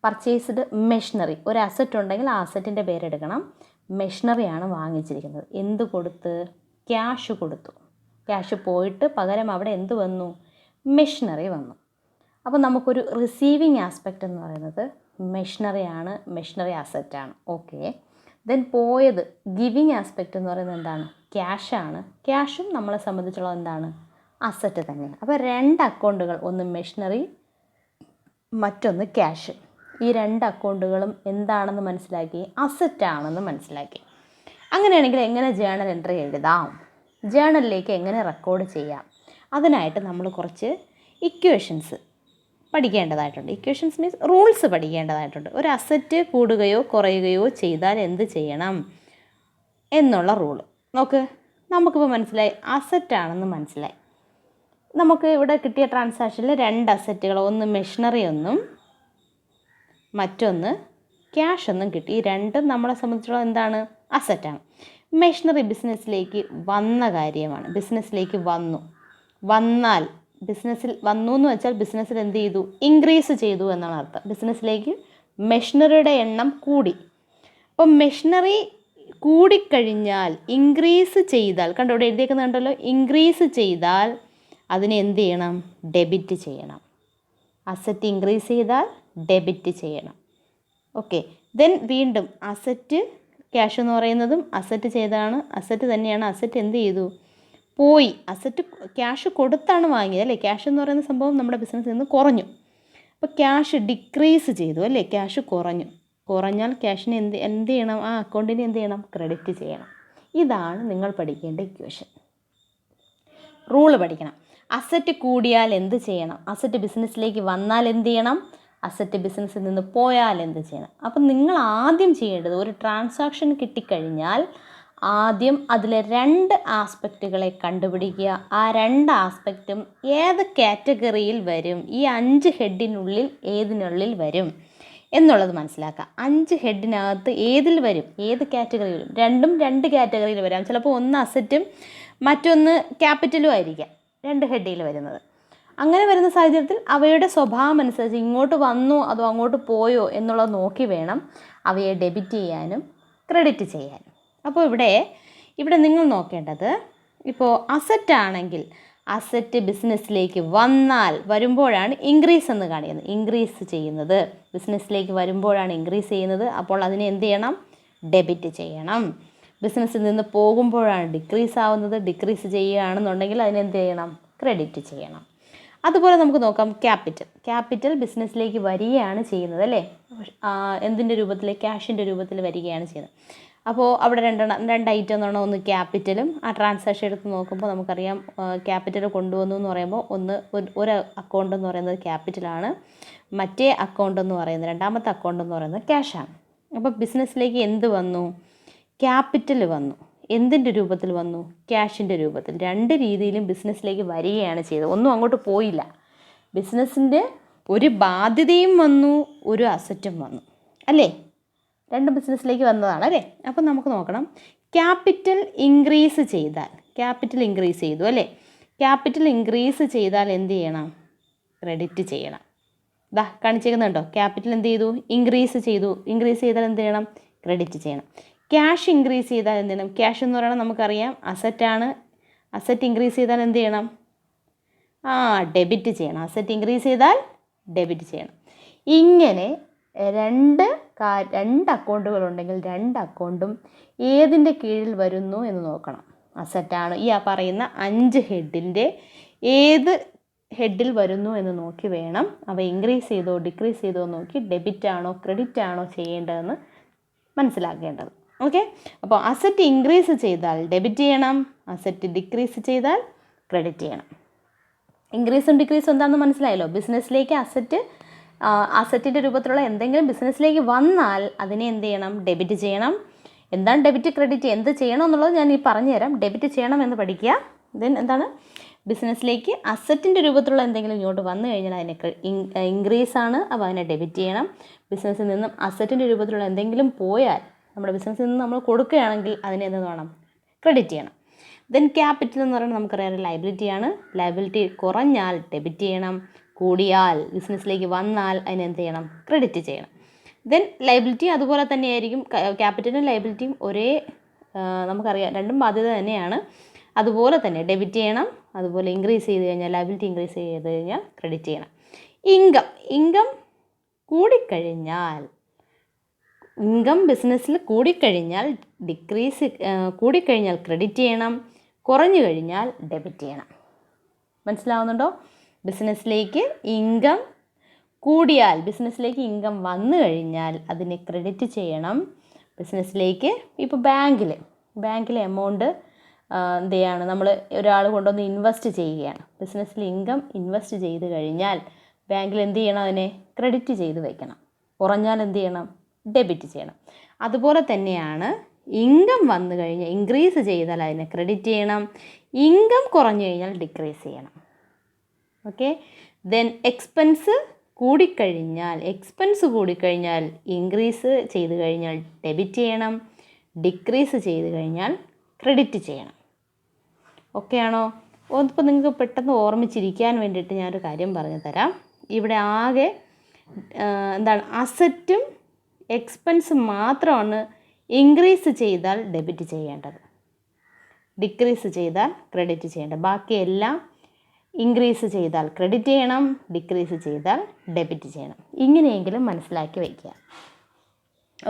പർച്ചേസ്ഡ് മെഷീനറി, ഒരു അസറ്റ് ഉണ്ടെങ്കിൽ ആ അസറ്റിൻ്റെ പേരെടുക്കണം. മെഷീനറിയാണ് വാങ്ങിച്ചിരിക്കുന്നത്. എന്ത് കൊടുത്ത്? ക്യാഷ് കൊടുത്തു. ക്യാഷ് പോയിട്ട് പകരം അവിടെ എന്ത് വന്നു? മെഷീനറി വന്നു. അപ്പോൾ നമുക്കൊരു റിസീവിങ് ആസ്പെക്റ്റ് എന്ന് പറയുന്നത് മെഷീനറിയാണ്, മെഷീനറി അസറ്റാണ്. ഓക്കെ, ദെൻ പോയത് ഗിവിങ് ആസ്പെക്റ്റ് എന്ന് പറയുന്നത് എന്താണ്? ക്യാഷാണ്. ക്യാഷും നമ്മളെ സംബന്ധിച്ചുള്ള എന്താണ്? അസറ്റ് തന്നെയാണ്. അപ്പോൾ 2 അക്കൗണ്ടുകൾ, ഒന്ന് മെഷീനറി മറ്റൊന്ന് ക്യാഷ്. ഈ 2 അക്കൗണ്ടുകളും എന്താണെന്ന് മനസ്സിലാക്കി? അസറ്റാണെന്ന് മനസ്സിലാക്കി. അങ്ങനെയാണെങ്കിൽ എങ്ങനെ ജേണൽ എൻട്രി എഴുതാം, ജേണലിലേക്ക് എങ്ങനെ റെക്കോർഡ് ചെയ്യാം? അതിനായിട്ട് നമ്മൾ കുറച്ച് ഇക്വേഷൻസ് പഠിക്കേണ്ടതായിട്ടുണ്ട്. ഇക്വേഷൻസ് മീൻസ് റൂൾസ് പഠിക്കേണ്ടതായിട്ടുണ്ട്. ഒരു അസറ്റ് കൂടുകയോ കുറയുകയോ ചെയ്താൽ എന്ത് ചെയ്യണം എന്നുള്ള റൂള്. നോക്ക്, നമുക്കിപ്പോൾ മനസ്സിലായി അസറ്റാണെന്ന് മനസ്സിലായി. നമുക്ക് ഇവിടെ കിട്ടിയ ട്രാൻസാക്ഷനിൽ 2 അസറ്റുകൾ, ഒന്ന് മെഷീനറി ഒന്നും മറ്റൊന്ന് ക്യാഷ് ഒന്നും കിട്ടി. ഈ 2 നമ്മളെ സംബന്ധിച്ചിടത്തോളം എന്താണ്? അസറ്റാണ്. മെഷീനറി ബിസിനസ്സിലേക്ക് വന്ന കാര്യമാണ്. ബിസിനസ്സിലേക്ക് വന്നാൽ ബിസിനസ്സിൽ വന്നു എന്ന് വെച്ചാൽ ബിസിനസ്സിൽ എന്ത് ചെയ്തു? ഇൻക്രീസ് ചെയ്തു എന്നാണ് അർത്ഥം. ബിസിനസ്സിലേക്ക് മെഷീനറിയുടെ എണ്ണം കൂടി. അപ്പോൾ മെഷീനറി കൂടിക്കഴിഞ്ഞാൽ ഇൻക്രീസ് ചെയ്താൽ, കണ്ടോ ഇവിടെ എഴുതിയേക്കുന്നുണ്ടല്ലോ, ഇൻക്രീസ് ചെയ്താൽ അതിനെ എന്ത് ചെയ്യണം? ഡെബിറ്റ് ചെയ്യണം. അസറ്റ് ഇൻക്രീസ് ചെയ്താൽ ഡെബിറ്റ് ചെയ്യണം. ഓക്കെ, ദെൻ വീണ്ടും അസറ്റ് ക്യാഷ് എന്ന് പറയുന്നതും അസറ്റ് ചെയ്താണ്, അസറ്റ് തന്നെയാണ്. അസറ്റ് എന്ത് ചെയ്തു? പോയി. അസറ്റ് ക്യാഷ് കൊടുത്താണ് വാങ്ങിയത് അല്ലേ? ക്യാഷ് എന്ന് പറയുന്ന സംഭവം നമ്മുടെ ബിസിനസ്സിൽ നിന്ന് കുറഞ്ഞു. അപ്പോൾ ക്യാഷ് ഡിക്രീസ് ചെയ്തു അല്ലേ? ക്യാഷ് കുറഞ്ഞാൽ ക്യാഷിന് എന്ത് ചെയ്യണം? ആ അക്കൗണ്ടിന് എന്ത് ചെയ്യണം? ക്രെഡിറ്റ് ചെയ്യണം. ഇതാണ് നിങ്ങൾ പഠിക്കേണ്ട ഇക്വേഷൻ. റൂള് പഠിക്കണം. അസറ്റ് കൂടിയാൽ എന്ത് ചെയ്യണം? അസറ്റ് ബിസിനസ്സിലേക്ക് വന്നാൽ എന്ത് ചെയ്യണം? അസറ്റ് ബിസിനസ്സിൽ നിന്ന് പോയാൽ എന്ത് ചെയ്യണം? അപ്പം നിങ്ങൾ ആദ്യം ചെയ്യേണ്ടത്, ഒരു ട്രാൻസാക്ഷൻ കിട്ടിക്കഴിഞ്ഞാൽ ആദ്യം അതിലെ 2 ആസ്പെക്റ്റുകളെ കണ്ടുപിടിക്കുക. ആ 2 ആസ്പെക്റ്റും ഏത് കാറ്റഗറിയിൽ വരും, ഈ 5 ഹെഡിനുള്ളിൽ ഏതിനുള്ളിൽ വരും എന്നുള്ളത് മനസ്സിലാക്കുക. 5 ഹെഡിനകത്ത് ഏതിൽ വരും, ഏത് കാറ്റഗറിയിൽ വരും? 2ഉം 2 കാറ്റഗറിയിൽ വരാം. ചിലപ്പോൾ ഒന്ന് അസറ്റും മറ്റൊന്ന് ക്യാപിറ്റലും ആയിരിക്കാം 2 ഹെഡിൽ വരുന്നത്. അങ്ങനെ വരുന്ന സാഹചര്യത്തിൽ അവയുടെ സ്വഭാവം അനുസരിച്ച് ഇങ്ങോട്ട് വന്നോ അതോ അങ്ങോട്ട് പോയോ എന്നുള്ളത് നോക്കി വേണം അവയെ ഡെബിറ്റ് ചെയ്യാനും ക്രെഡിറ്റ് ചെയ്യാനും. അപ്പോൾ ഇവിടെ നിങ്ങൾ നോക്കേണ്ടത്, ഇപ്പോൾ അസറ്റ് ആണെങ്കിൽ അസറ്റ് ബിസിനസ്സിലേക്ക് വരുമ്പോഴാണ് ഇൻക്രീസ് എന്ന് കാണിക്കുന്നത്. ഇൻക്രീസ് ചെയ്യുന്നത് ബിസിനസ്സിലേക്ക് വരുമ്പോഴാണ് ഇൻക്രീസ് ചെയ്യുന്നത്. അപ്പോൾ അതിനെ എന്ത് ചെയ്യണം? ഡെബിറ്റ് ചെയ്യണം. ബിസിനസ്സിൽ നിന്ന് പോകുമ്പോഴാണ് ഡിക്രീസ് ആവുന്നത്. ഡിക്രീസ് ചെയ്യുകയാണെന്നുണ്ടെങ്കിൽ അതിനെന്ത് ചെയ്യണം? ക്രെഡിറ്റ് ചെയ്യണം. അതുപോലെ നമുക്ക് നോക്കാം ക്യാപിറ്റൽ ബിസിനസ്സിലേക്ക് വരികയാണ് ചെയ്യുന്നത് അല്ലേ, എന്തിൻ്റെ രൂപത്തിൽ, ക്യാഷിൻ്റെ രൂപത്തിൽ വരികയാണ് ചെയ്യുന്നത്. അപ്പോൾ അവിടെ രണ്ട് ഐറ്റം എന്ന് പറഞ്ഞാൽ ഒന്ന് ക്യാപിറ്റലും, ആ ട്രാൻസാക്ഷൻ എടുത്ത് നോക്കുമ്പോൾ നമുക്കറിയാം ക്യാപിറ്റൽ കൊണ്ടുവന്നു എന്ന് പറയുമ്പോൾ ഒരു അക്കൗണ്ട് എന്ന് പറയുന്നത് ക്യാപിറ്റലാണ്, മറ്റേ അക്കൗണ്ട് എന്ന് പറയുന്നത്, രണ്ടാമത്തെ അക്കൗണ്ട് എന്ന് പറയുന്നത് ക്യാഷാണ്. അപ്പോൾ ബിസിനസ്സിലേക്ക് എന്ത് വന്നു, ക്യാപിറ്റൽ വന്നു. എന്തിൻ്റെ രൂപത്തിൽ വന്നു, ക്യാഷിൻ്റെ രൂപത്തിൽ. രണ്ട് രീതിയിലും ബിസിനസ്സിലേക്ക് വരികയാണ് ചെയ്തത്, ഒന്നും അങ്ങോട്ട് പോയില്ല. ബിസിനസ്സിൻ്റെ ഒരു ബാധ്യതയും വന്നു, ഒരു അസറ്റും വന്നു അല്ലേ, രണ്ട് ബിസിനസ്സിലേക്ക് വന്നതാണ് അല്ലേ. അപ്പം നമുക്ക് നോക്കണം, ക്യാപിറ്റൽ ഇൻക്രീസ് ചെയ്തു അല്ലേ. ക്യാപിറ്റൽ ഇൻക്രീസ് ചെയ്താൽ എന്ത് ചെയ്യണം, ക്രെഡിറ്റ് ചെയ്യണം. കാണിച്ചേക്കുന്നുണ്ടോ, ക്യാപിറ്റൽ എന്ത് ചെയ്തു, ഇൻക്രീസ് ചെയ്താൽ എന്ത് ചെയ്യണം, ക്രെഡിറ്റ് ചെയ്യണം. ക്യാഷ് ഇൻക്രീസ് ചെയ്താൽ എന്ത് ചെയ്യണം, ക്യാഷ് എന്ന് പറയുന്നത് നമുക്കറിയാം അസറ്റാണ്, അസറ്റ് ഇൻക്രീസ് ചെയ്താൽ എന്ത് ചെയ്യണം, ഡെബിറ്റ് ചെയ്യണം. അസറ്റ് ഇൻക്രീസ് ചെയ്താൽ ഡെബിറ്റ് ചെയ്യണം. ഇങ്ങനെ രണ്ട് അക്കൗണ്ടുകളുണ്ടെങ്കിൽ രണ്ട് അക്കൗണ്ടും ഏതിൻ്റെ കീഴിൽ വരുന്നു എന്ന് നോക്കണം. അസറ്റാണ് ഈ പറയുന്ന 5 ഹെഡിൻ്റെ ഏത് ഹെഡിൽ വരുന്നു എന്ന് നോക്കി വേണം അവ ഇൻക്രീസ് ചെയ്തോ ഡിക്രീസ് ചെയ്തോ നോക്കി ഡെബിറ്റ് ആണോ ക്രെഡിറ്റ് ആണോ ചെയ്യേണ്ടതെന്ന് മനസ്സിലാക്കേണ്ടത്. ഓക്കെ, അപ്പോൾ അസറ്റ് ഇൻക്രീസ് ചെയ്താൽ ഡെബിറ്റ് ചെയ്യണം, അസറ്റ് ഡിക്രീസ് ചെയ്താൽ ക്രെഡിറ്റ് ചെയ്യണം. ഇൻക്രീസും ഡിക്രീസും എന്താണെന്ന് മനസ്സിലായല്ലോ. ബിസിനസ്സിലേക്ക് അസറ്റിൻ്റെ രൂപത്തിലുള്ള എന്തെങ്കിലും ബിസിനസ്സിലേക്ക് വന്നാൽ അതിനെ എന്ത് ചെയ്യണം, ഡെബിറ്റ് ചെയ്യണം. എന്താണ് ഡെബിറ്റ് ക്രെഡിറ്റ്, എന്ത് ചെയ്യണം എന്നുള്ളത് ഞാൻ ഈ പറഞ്ഞു തരാം. ഡെബിറ്റ് ചെയ്യണം എന്ന് പഠിക്കുക. ദെൻ എന്താണ്, ബിസിനസ്സിലേക്ക് അസറ്റിൻ്റെ രൂപത്തിലുള്ള എന്തെങ്കിലും ഇങ്ങോട്ട് വന്നു കഴിഞ്ഞാൽ അതിനെ ഇൻക്രീസ് ആണ്, അപ്പോൾ അതിനെ ഡെബിറ്റ് ചെയ്യണം. ബിസിനസ്സിൽ നിന്നും അസറ്റിൻ്റെ രൂപത്തിലുള്ള എന്തെങ്കിലും പോയാൽ, നമ്മുടെ ബിസിനസ്സിൽ നിന്ന് നമ്മൾ കൊടുക്കുകയാണെങ്കിൽ അതിനെ എന്ത് വേണം, ക്രെഡിറ്റ് ചെയ്യണം. ദെൻ ക്യാപിറ്റൽ എന്ന് പറയുന്നത് നമുക്കറിയാം ലയബിലിറ്റിയാണ്. ലയബിലിറ്റി കുറഞ്ഞാൽ ഡെബിറ്റ് ചെയ്യണം, കൂടിയാൽ ബിസിനസ്സിലേക്ക് വന്നാൽ അതിനെന്ത് ചെയ്യണം, ക്രെഡിറ്റ് ചെയ്യണം. ദെൻ ലയബിലിറ്റി അതുപോലെ തന്നെയായിരിക്കും, ക്യാപിറ്റലും ലയബിലിറ്റിയും ഒരേ, നമുക്കറിയാം രണ്ടും ബാധ്യത തന്നെയാണ്. അതുപോലെ തന്നെ ഡെബിറ്റ് ചെയ്യണം, അതുപോലെ ഇൻക്രീസ് ചെയ്ത് കഴിഞ്ഞാൽ ലയബിലിറ്റി ഇൻക്രീസ് ചെയ്ത് കഴിഞ്ഞാൽ ക്രെഡിറ്റ് ചെയ്യണം. ഇൻകം ബിസിനസ്സിൽ കൂടിക്കഴിഞ്ഞാൽ കൂടിക്കഴിഞ്ഞാൽ ക്രെഡിറ്റ് ചെയ്യണം, കുറഞ്ഞു കഴിഞ്ഞാൽ ഡെബിറ്റ് ചെയ്യണം. മനസ്സിലാവുന്നുണ്ടോ? ബിസിനസ്സിലേക്ക് ഇൻകം വന്നു കഴിഞ്ഞാൽ അതിനെ ക്രെഡിറ്റ് ചെയ്യണം. ബിസിനസ്സിലേക്ക് ഇപ്പോൾ ബാങ്കിലെ എമൗണ്ട് എന്ത് ചെയ്യാണ്, നമ്മൾ ഒരാൾ കൊണ്ടുവന്ന് ഇൻവെസ്റ്റ് ചെയ്യുകയാണ്. ബിസിനസ്സിൽ ഇൻകം ഇൻവെസ്റ്റ് ചെയ്ത് കഴിഞ്ഞാൽ ബാങ്കിൽ എന്ത് ചെയ്യണം, അതിനെ ക്രെഡിറ്റ് ചെയ്ത് വയ്ക്കണം. കുറഞ്ഞാൽ എന്ത് ചെയ്യണം, ഡെബിറ്റ് ചെയ്യണം. അതുപോലെ തന്നെയാണ് ഇൻകം വന്നു കഴിഞ്ഞാൽ ഇൻക്രീസ് ചെയ്താൽ അതിനെ ക്രെഡിറ്റ് ചെയ്യണം, ഇൻകം കുറഞ്ഞു കഴിഞ്ഞാൽ ഡിക്രീസ് ചെയ്യണം. ഓക്കെ, ദെൻ എക്സ്പെൻസ് കൂടിക്കഴിഞ്ഞാൽ ഇൻക്രീസ് ചെയ്ത് കഴിഞ്ഞാൽ ഡെബിറ്റ് ചെയ്യണം, ഡിക്രീസ് ചെയ്ത് കഴിഞ്ഞാൽ ക്രെഡിറ്റ് ചെയ്യണം. ഓക്കെ ആണോ? ഇപ്പോൾ നിങ്ങൾക്ക് പെട്ടെന്ന് ഓർമ്മിച്ചിരിക്കാൻ വേണ്ടിയിട്ട് ഞാനൊരു കാര്യം പറഞ്ഞു തരാം. ഇവിടെ ആകെ അസറ്റും എക്സ്പെൻസും മാത്രമാണ് ഇൻക്രീസ് ചെയ്താൽ ഡെബിറ്റ് ചെയ്യേണ്ടത്, ഡിക്രീസ് ചെയ്താൽ ക്രെഡിറ്റ് ചെയ്യേണ്ടത്. ബാക്കിയെല്ലാം ഇൻക്രീസ് ചെയ്താൽ ക്രെഡിറ്റ് ചെയ്യണം, ഡിക്രീസ് ചെയ്താൽ ഡെബിറ്റ് ചെയ്യണം. ഇങ്ങനെയെങ്കിലും മനസ്സിലാക്കി വയ്ക്കുക.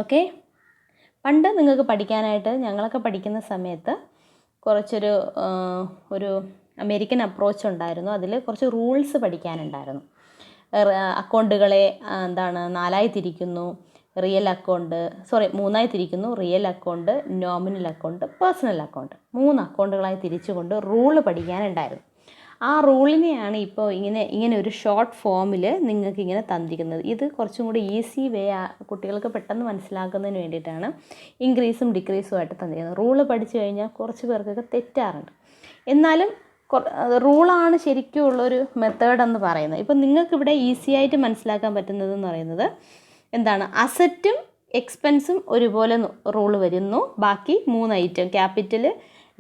ഓക്കെ, പണ്ട് നിങ്ങൾക്ക് പഠിക്കാനായിട്ട്, ഞങ്ങളൊക്കെ പഠിക്കുന്ന സമയത്ത് ഒരു അമേരിക്കൻ അപ്രോച്ച് ഉണ്ടായിരുന്നു. അതിൽ കുറച്ച് റൂൾസ് പഠിക്കാനുണ്ടായിരുന്നു. അക്കൗണ്ടുകളെ 4ആയി തിരിക്കുന്നു. മൂന്നായി തിരിക്കുന്നു. Real account, nominal account, personal account. 3 അക്കൗണ്ടുകളായി തിരിച്ചുകൊണ്ട് റൂള് പഠിക്കാനുണ്ടായിരുന്നു. ആ റൂളിനെയാണ് ഇപ്പോൾ ഇങ്ങനെ ഒരു ഷോർട്ട് ഫോമിൽ നിങ്ങൾക്ക് ഇങ്ങനെ തന്നിരിക്കുന്നത്. ഇത് കുറച്ചും കൂടി ഈസി വേ കുട്ടികൾക്ക് പെട്ടെന്ന് മനസ്സിലാക്കുന്നതിന് വേണ്ടിയിട്ടാണ് ഇൻക്രീസും ഡിക്രീസുമായിട്ട് തന്നിരിക്കുന്നത്. റൂള് പഠിച്ചു കഴിഞ്ഞാൽ കുറച്ച് പേർക്കൊക്കെ തെറ്റാറുണ്ട്. എന്നാലും റൂളാണ് ശരിക്കും ഉള്ളൊരു മെത്തേഡ് എന്ന് പറയുന്നത്. ഇപ്പം നിങ്ങൾക്കിവിടെ ഈസി ആയിട്ട് മനസ്സിലാക്കാൻ പറ്റുന്നതെന്ന് പറയുന്നത് അസറ്റും എക്സ്പെൻസും ഒരുപോലെ റൂള് വരുന്നു. ബാക്കി 3 ഐറ്റം ക്യാപിറ്റൽ,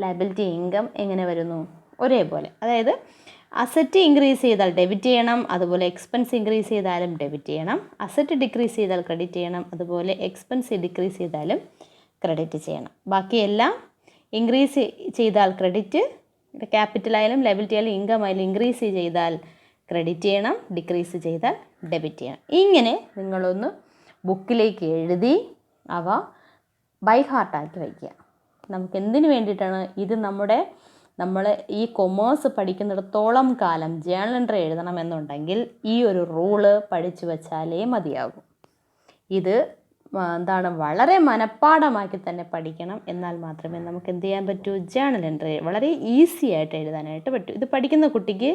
ലയബിലിറ്റി, ഇൻകം എങ്ങനെ വരുന്നു, ഒരേപോലെ. അതായത് അസറ്റ് ഇൻക്രീസ് ചെയ്താൽ ഡെബിറ്റ് ചെയ്യണം, അതുപോലെ എക്സ്പെൻസ് ഇൻക്രീസ് ചെയ്താലും ഡെബിറ്റ് ചെയ്യണം. അസറ്റ് ഡിക്രീസ് ചെയ്താൽ ക്രെഡിറ്റ് ചെയ്യണം, അതുപോലെ എക്സ്പെൻസ് ഡിക്രീസ് ചെയ്താലും ക്രെഡിറ്റ് ചെയ്യണം. ബാക്കിയെല്ലാം ഇൻക്രീസ് ചെയ്താൽ ക്രെഡിറ്റ്, ക്യാപിറ്റലായാലും ലയബിലിറ്റി ആയാലും ഇൻകം ആയാലും ഇൻക്രീസ് ചെയ്താൽ ക്രെഡിറ്റ് ചെയ്യണം, ഡിക്രീസ് ചെയ്താൽ ഡെബിറ്റ് ചെയ്യണം. ഇങ്ങനെ നിങ്ങളൊന്ന് ബുക്കിലേക്ക് എഴുതി അവ ബൈ ഹാർട്ടാക്കി വയ്ക്കുക. നമുക്ക് എന്തിനു വേണ്ടിയിട്ടാണ് ഇത്? നമ്മുടെ നമ്മൾ ഈ കൊമേഴ്സ് പഠിക്കുന്നിടത്തോളം കാലം ജേണൽ എൻട്രി എഴുതണമെന്നുണ്ടെങ്കിൽ ഈ ഒരു റൂള് പഠിച്ചു വച്ചാലേ മതിയാകും. ഇത് എന്താണ് വളരെ മനഃപ്പാഠമാക്കി തന്നെ പഠിക്കണം. എന്നാൽ മാത്രമേ നമുക്ക് എന്ത് ചെയ്യാൻ പറ്റൂ, ജേണൽ എൻട്രി വളരെ ഈസി ആയിട്ട് എഴുതാനായിട്ട് പറ്റൂ. ഇത് പഠിക്കുന്ന കുട്ടിക്ക്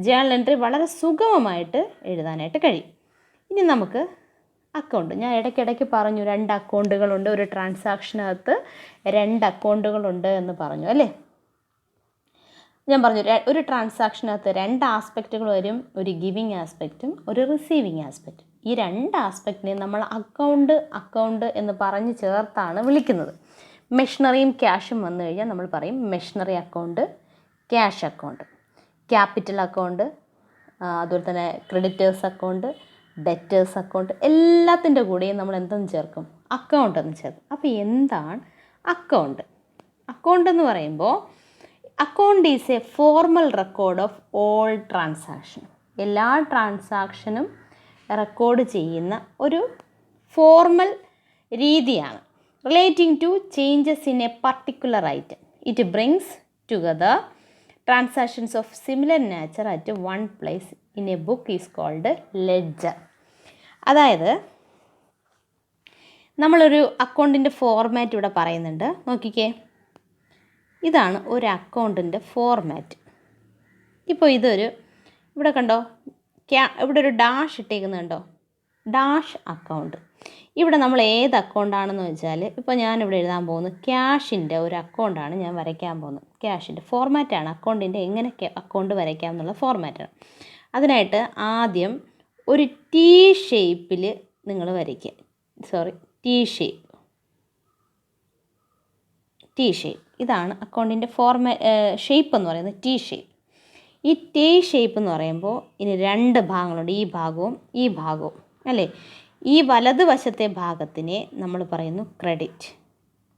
ജേണൽ എൻട്രി വളരെ സുഗമമായിട്ട് എഴുതാനായിട്ട് കഴിയും. ഇനി നമുക്ക് അക്കൗണ്ട്, ഞാൻ ഇടയ്ക്കിടയ്ക്ക് പറഞ്ഞു 2 അക്കൗണ്ടുകളുണ്ട്, ഒരു ട്രാൻസാക്ഷനകത്ത് 2 അക്കൗണ്ടുകളുണ്ട് എന്ന് പറഞ്ഞു അല്ലേ. ഞാൻ പറഞ്ഞു ഒരു ട്രാൻസാക്ഷനകത്ത് 2 ആസ്പെക്റ്റുകൾ വരും, ഒരു ഗിവിങ് ആസ്പെക്റ്റും ഒരു റിസീവിങ് ആസ്പെക്റ്റും. ഈ 2 ആസ്പെക്റ്റിനെ നമ്മൾ അക്കൗണ്ട് എന്ന് പറഞ്ഞ് ചേർത്താണ് വിളിക്കുന്നത്. മെഷീനറിയും ക്യാഷും വന്നു കഴിഞ്ഞാൽ നമ്മൾ പറയും machinery account, cash account. Capital account, അതുപോലെ തന്നെ ക്രെഡിറ്റേഴ്സ് അക്കൗണ്ട്, ഡെറ്റേഴ്സ് അക്കൗണ്ട്, എല്ലാത്തിൻ്റെ കൂടെയും നമ്മൾ എന്തെന്ന് ചേർക്കും, അക്കൗണ്ട് എന്ന് ചേർക്കും. അപ്പോൾ എന്താണ് അക്കൗണ്ട്? അക്കൗണ്ട് എന്ന് പറയുമ്പോൾ account is a formal record of all transaction. എല്ലാ ട്രാൻസാക്ഷനും റെക്കോർഡ് ചെയ്യുന്ന ഒരു ഫോർമൽ രീതിയാണ്. Relating to changes in a particular item. It brings together transactions of similar nature at one place in a book is called ledger. അതായത് നമ്മളൊരു അക്കൗണ്ടിൻ്റെ format ഇവിടെ പറയുന്നുണ്ട്, നോക്കിക്കേ. ഇതാണ് ഒരു അക്കൗണ്ടിൻ്റെ ഫോർമാറ്റ്. ഇപ്പോൾ ഇവിടെ കണ്ടോ, ഇവിടെ ഒരു ഡാഷ് ഇട്ടേക്കുന്നുണ്ടോ, ഡാഷ് അക്കൗണ്ട്. ഇവിടെ നമ്മൾ ഏത് അക്കൗണ്ടാണെന്ന് വെച്ചാൽ, ഇപ്പോൾ ഞാനിവിടെ എഴുതാൻ പോകുന്നത് ക്യാഷിൻ്റെ ഒരു അക്കൗണ്ടാണ് ഞാൻ വരയ്ക്കാൻ പോകുന്നത്. ക്യാഷിൻ്റെ ഫോർമാറ്റാണ്, അക്കൗണ്ടിൻ്റെ എങ്ങനെ അക്കൗണ്ട് വരയ്ക്കാം എന്നുള്ള ഫോർമാറ്റാണ്. അതിനായിട്ട് ആദ്യം ഒരു ടി ഷേപ്പിൽ നിങ്ങൾ വരയ്ക്കുക. T shape. ഇതാണ് അക്കൗണ്ടിൻ്റെ ഷേപ്പ് എന്ന് പറയുന്നത്, ടി ഷേപ്പ്. ഈ ടി ഷേപ്പ് എന്ന് പറയുമ്പോൾ ഇനി 2 ഭാഗങ്ങളുണ്ട്, ഈ ഭാഗവും ഈ ഭാഗവും അല്ലേ. ഈ വലതുവശത്തെ ഭാഗത്തിനെ നമ്മൾ പറയുന്നു ക്രെഡിറ്റ്.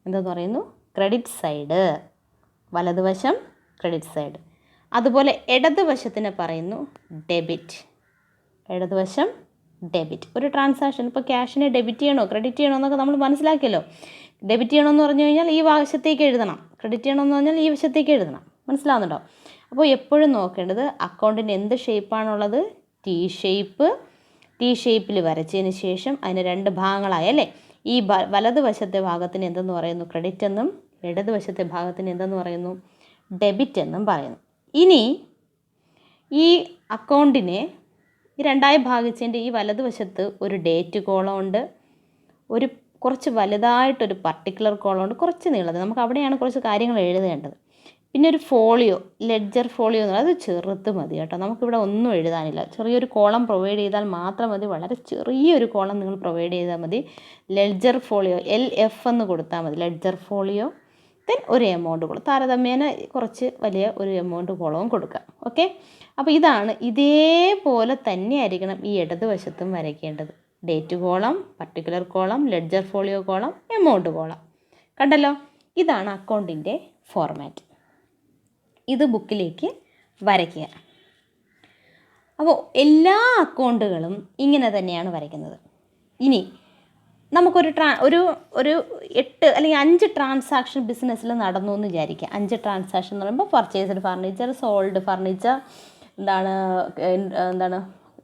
എന്തെന്ന് പറയുന്നു, ക്രെഡിറ്റ് സൈഡ്. വലതുവശം ക്രെഡിറ്റ് സൈഡ്. അതുപോലെ ഇടതുവശത്തിനെ പറയുന്നു ഡെബിറ്റ്. ഇടതുവശം ഡെബിറ്റ്. ഒരു ട്രാൻസാക്ഷൻ ഇപ്പോൾ ക്യാഷിനെ ഡെബിറ്റ് ചെയ്യണോ ക്രെഡിറ്റ് ചെയ്യണോ എന്നൊക്കെ നമ്മൾ മനസ്സിലാക്കിയല്ലോ. ഡെബിറ്റ് ചെയ്യണമെന്ന് പറഞ്ഞു കഴിഞ്ഞാൽ ഈ വശത്തേക്ക് എഴുതണം, ക്രെഡിറ്റ് ചെയ്യണമെന്ന് പറഞ്ഞാൽ ഈ വശത്തേക്ക് എഴുതണം. മനസ്സിലാവുന്നുണ്ടോ? അപ്പോൾ എപ്പോഴും നോക്കേണ്ടത് അക്കൗണ്ടിന് എന്ത് ഷേപ്പാണുള്ളത്, ടി ഷേപ്പ്. ടി ഷേപ്പിൽ വരച്ചതിന് ശേഷം അതിന് 2 ഭാഗങ്ങളായി അല്ലേ. ഈ വലതുവശത്തെ ഭാഗത്തിന് എന്തെന്ന് പറയുന്നു, ക്രെഡിറ്റ് എന്നും ഇടതുവശത്തെ ഭാഗത്തിന് എന്തെന്ന് പറയുന്നു, ഡെബിറ്റ് എന്നും പറയുന്നു. ഇനി ഈ അക്കൗണ്ടിനെ ഈ 2ആയി ഭാഗിച്ചതിൻ്റെ ഈ വലതുവശത്ത് ഒരു ഡേറ്റ് കോളം ഉണ്ട്, ഒരു കുറച്ച് വലുതായിട്ടൊരു പർട്ടിക്കുലർ കോളം ഉണ്ട്, കുറച്ച് നീളത്തിൽ. നമുക്ക് അവിടെയാണ് കുറച്ച് കാര്യങ്ങൾ എഴുതേണ്ടത്. പിന്നെ ഒരു ഫോളിയോ, ലെഡ്ജർ ഫോളിയോ എന്ന് പറയുന്നത് അത് ചെറുത്ത് മതി കേട്ടോ. നമുക്കിവിടെ ഒന്നും എഴുതാനില്ല. ചെറിയൊരു കോളം പ്രൊവൈഡ് ചെയ്താൽ മാത്രം മതി, വളരെ ചെറിയൊരു കോളം നിങ്ങൾ പ്രൊവൈഡ് ചെയ്താൽ മതി. ലെഡ്ജർ ഫോളിയോ LF എന്ന് കൊടുത്താൽ മതി, ലെഡ്ജർ ഫോളിയോ. ദെൻ ഒരു എമൗണ്ട് കൊടുക്കും, താരതമ്യേന കുറച്ച് വലിയ ഒരു എമൗണ്ട് കോളവും കൊടുക്കാം. ഓക്കെ, അപ്പോൾ ഇതേപോലെ തന്നെ ആയിരിക്കണം ഈ ഇടതുവശത്തും വരയ്ക്കേണ്ടത്. Date column, particular column, ledger folio column, amount column. കണ്ടല്ലോ, ഇതാണ് അക്കൗണ്ടിൻ്റെ ഫോർമാറ്റ്. ഇത് ബുക്കിലേക്ക് വരയ്ക്കുക. അപ്പോൾ എല്ലാ അക്കൗണ്ടുകളും ഇങ്ങനെ തന്നെയാണ് വരയ്ക്കുന്നത്. ഇനി നമുക്കൊരു ഒരു 8 അല്ലെങ്കിൽ 5 ട്രാൻസാക്ഷൻ ബിസിനസ്സിൽ നടന്നു എന്ന് വിചാരിക്കുക. 5 ട്രാൻസാക്ഷൻ എന്ന് പറയുമ്പോൾ പർച്ചേസ്ഡ് ഫർണിച്ചർ, സോൾഡ് ഫർണിച്ചർ, എന്താണ്